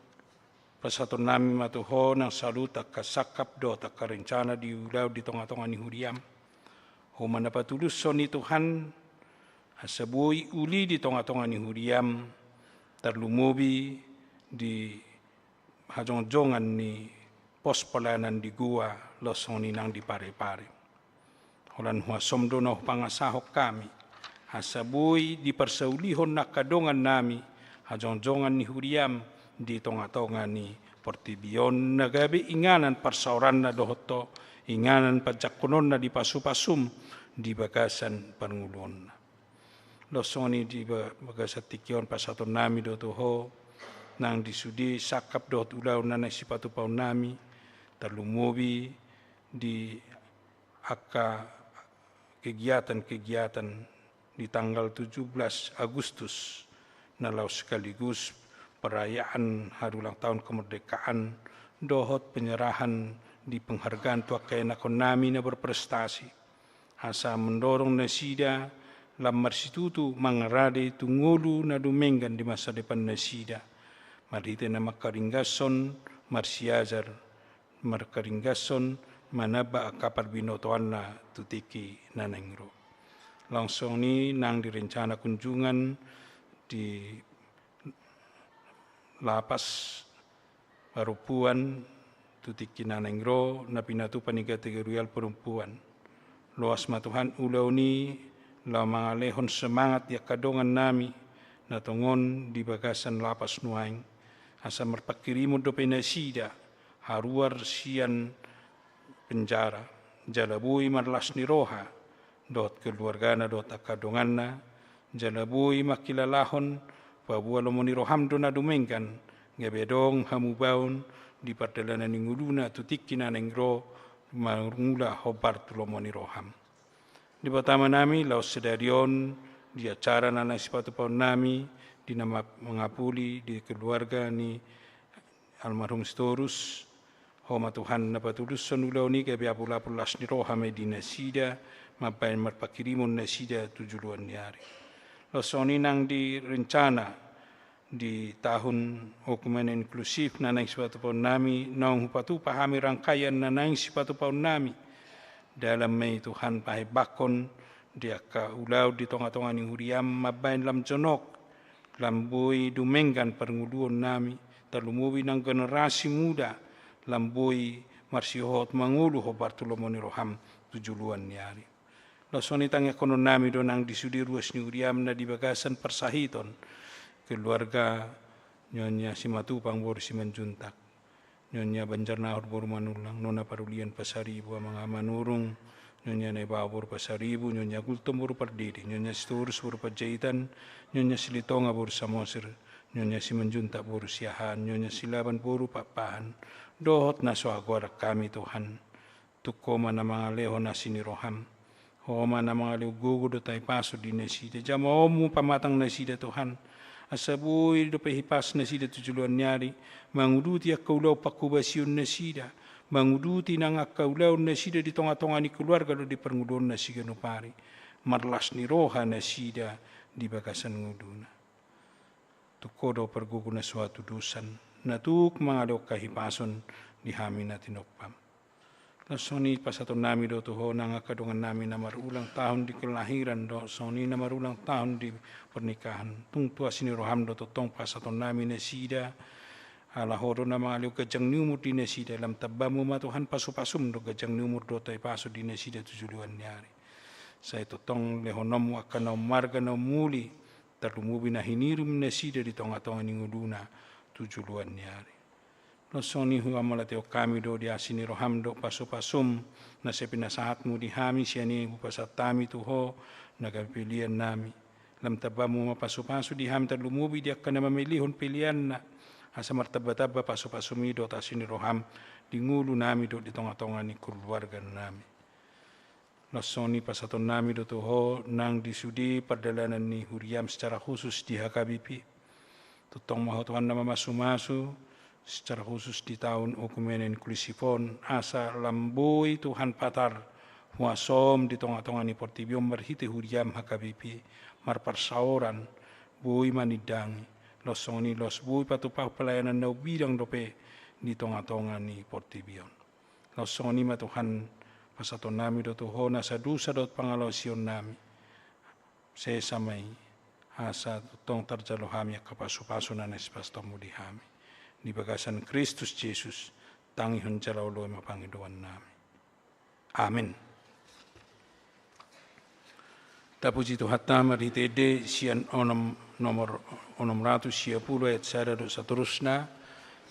pasaton nami matuho nang saluta kasakap do tak rencana di ulau di tonga-tonga ni huriam. Humana patulus soni Tuhan asabui uli di tonga-tonga ni huriam terlumubi di hajong-jongan ni pos pelayanan di gua losoni nang di pare-pare. Holan hua somdo na pangasahok kami asabui di persaulihon na kadongan nami hajong-jongan ni huriam di tonga-tonga ni Portibion nagabi inganan parsauran na dohoto inganan pajakunon na di pasupasum di bagasan pangulon na. Losoni di bagasan tikion pasaton nami dotoho nang disudi sakap dot ulaw na naisipatu paun nami terlumubi di aka kegiatan-kegiatan di tanggal 17 Agustus nalau sekaligus perayaan hari ulang tahun kemerdekaan, dohot penyerahan di penghargaan tua kainakon nami na berprestasi. Asa mendorong nasida lam marsitutu mangarade tungulu na dumenggan di masa depan nasida. Marite na makaringgason marsiazar, markaringgason manaba akapar binotoan na tutiki nanengro. Langsung ni nang direncana kunjungan di lapas perempuan tutiki nanengro na pinatupan ni kategorial perempuan. Luas matuhan ulau ni la mga lehon semangat ya kadongan nami na tongon di bagasan lapas nuaing asa merpakirimu do penasida haruar sian penjara jalabui marlas ni roha dot keluargana dot akadonganna jalabui makilalahon pabualo moni roham do na dumengkan ngebedong hamubaun di pardalanan ninguluna tutiki nanengro mangula hobar tulo moni roham. Di pertama nami laos sedarion di acara nana sipatu paun nami di nama mengapuli di keluarga ni almarhum Storus, homa Tuhan na patulus sanulau ni kaya biapulas ni roha medina sida, mabayan marpakirimun na sida tujuluan niari. Losoni nang di rencana di tahun hukuman inklusif na nang sipatu paun nami, naung hupatu pahami rangkaian na nang sipatu paun nami, dalam may Tuhan pahay bakon, dia ka ulaw di tonga-tonga ni huriam, mabayan lam jonok, lamboy dumenggan pernguluan nami, talumuwi ng generasi muda, lamboy marsihot mangulu ho Bartolomeo ni Roham tujuluan niari. Losoni tangya kono nami do nang disudi ruas ni huriam na di bagasan persahiton, keluarga nyonya Simatupang boru Simanjuntak, nyonya Banjarnahor boru Manulang, nona Parulian Pasaribu mga manurung, nyonya Naibaw boru Pasaribu, nyonya Gultom boru Pardiri, nyonya Storus boru Pajaitan, nyonya Silitonga boru Samosir, nyonya Simanjuntak boru Siahan, nyonya Silaban boru Papahan, dohot na soagwar kami Tuhan, tukoma na mga leho na siniroham, homa na mga leho gugu do tayo paso di nasida, jama omu pamatang nasida Tuhan, asabuy do pahipas na sida tujuluan nyari, manguduti akaulaw pakubasyon na sida, manguduti nang akaulaw na sida di tonga-tonga ni keluarga do di perngudon na siga no pari, marlas ni roha na sida di bagasan nguduna. Tukodo pergugu na suatu dusan, natuk mga do kahipason di hamin na tinokpam. Lasoni pasaton nami do tuho nang akadungan nami na marulang tahun di kelahiran do soni na marulang tahun di pernikahan tungtua sini roham do totong pasaton nami na sida ala horo na mga liw gajang numur di na sida lam tabamu matuhan pasupasum do gajang numur do tay paso di na sida tujuluan nyari sa totong lehonom akanaw marga na muli tarlumubi na hinirim na sida di tonga-tonga ni nguduna tujuluan nyari. Losoni huwa malateo kami do di asini roham do pasupasum na sa pinasahat mo di hami siya ni upasatami tuho nagapilian nami. Lam taba mo mapasupaso di hami tarlumubi di akka na mamilihon pilian na asa martaba-taba pasupasumi do asini roham di ngulu nami do di tonga-tonga ni keluarga nami. Losoni pasaton nami do tuho nang disudi perdalanan ni huriam secara khusus di HKBP. Tutong mahotuhan na mamasumasu secara khusus di tahun hukumen inklusifon asa lamboy Tuhan patar huasom di tonga-tonga ni Portibium merhiti huriam HKBP marparsaoran buy manidangi losoni los buy patupah pelayanan na bidang dope di tonga-tonga ni Portibium losoni ma Tuhan pasaton nami do tuho sa dusa dot pangalosyon nami sesamay asa tutong tarjalohami kapasupaso na nespasto mo di hami di bagasan Kristus Yesus tangihon jalaw loy mapangiduan namin. Amen. Tapuji tu hatta maritede sian nomor 610 ayat sada do saterusna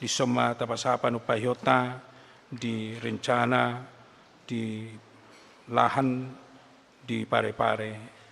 di soma tapasapan upayota di rencana di lahan di pare-pare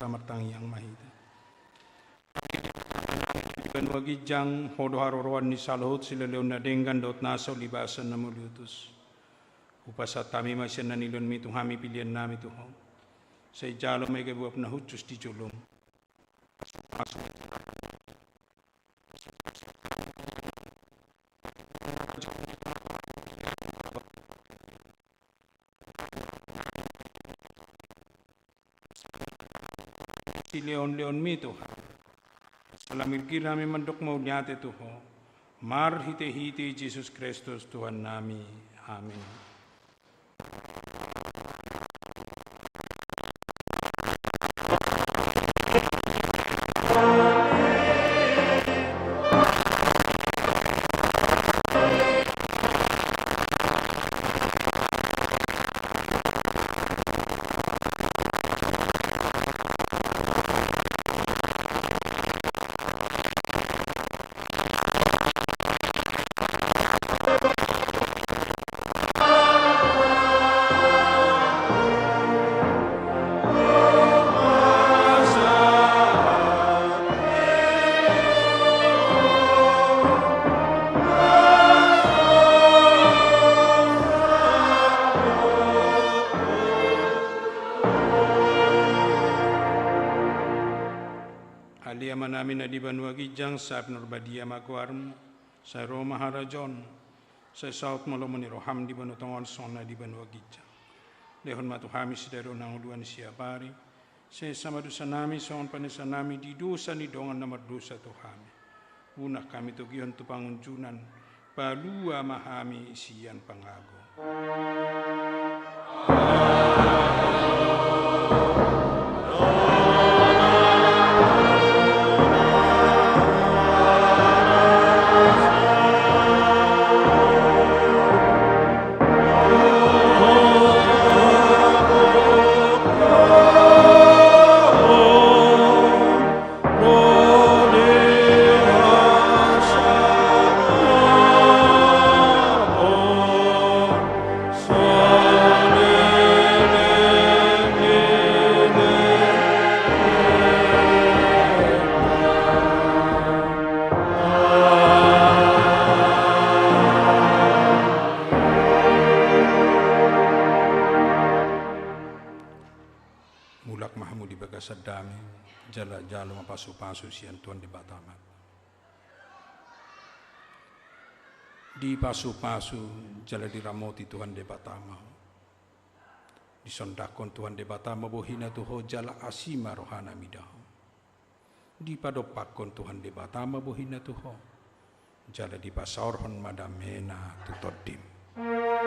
tamartang yang mahita. Iban wagi jang hodo haroroan ni salahut sila leon na denggan dot nasaw libasan na muliutus. Upasa tami masyan na nilon mi hami pilihan nami tuho. Sa ijalo may gabuap na hutsus di julong. Si leon mito alamir kirami mandok mau nyate tuho mar hite Jesus Kristus Tuhan nami amin. Aliyaman namin na diban wagijang sa Norbadia Magwarm, sa Roma Harajon, sa South Malomoni Roham diban utangon son na diban wagijang. Lehon matuhami si daro ng uluan siya pari, sa samadusa nami son panisa nami di dusa ni dongan na mardusa tuhami. Una kami tugiyon tupangunjunan, palua mahami siyan pangago. Mulak mahamu di bagasad dami, jalo mapasu-pasu siyan tuan di batamat. Di pasu-pasu jala diramoti Tuhan di batama. Di sondakon Tuhan di batama bohina tuho jala asima rohana midaho. Di padopakon Tuhan di batama bohina tuho jala di pasaorhon madamena tutodim. Thank you.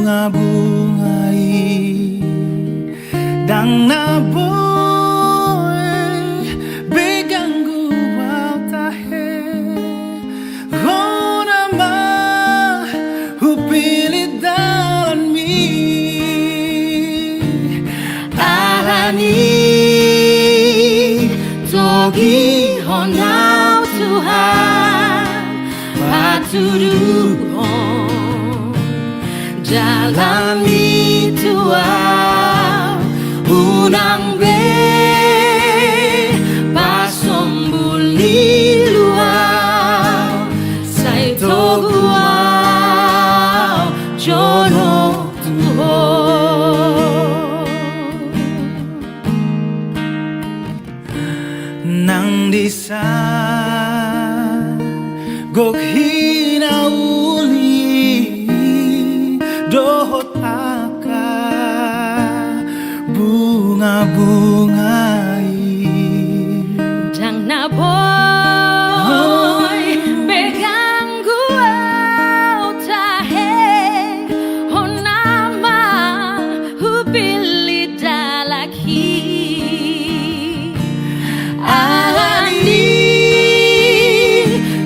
bunga-bungai Dang naboy beganggu wau tahe Rona ma hupili dalan mi Alani togi honau Tuhan patuduhon jalani Tuhan unang be pasombuli luau sai toguau jono Tuhan nang disa gok hinauli dohot aka bunga-bungai Jang na boy beganggu au tahe honama hupili dalaki Alani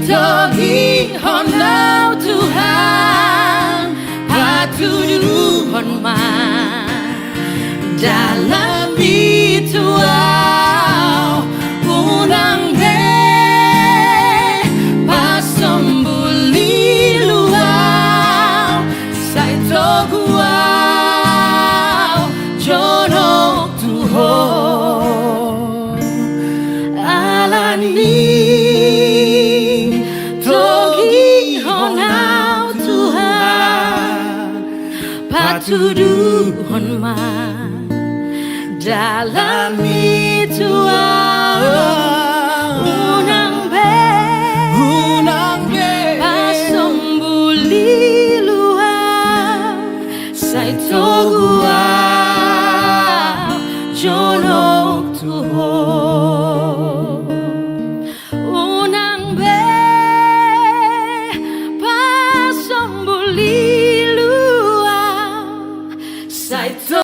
togi honau Tuhan patuduhon ma dalam bituau unang be pasombuli luau sai toguau jono Tuhan Alani togi honau Tuhan patuduhon ma dalam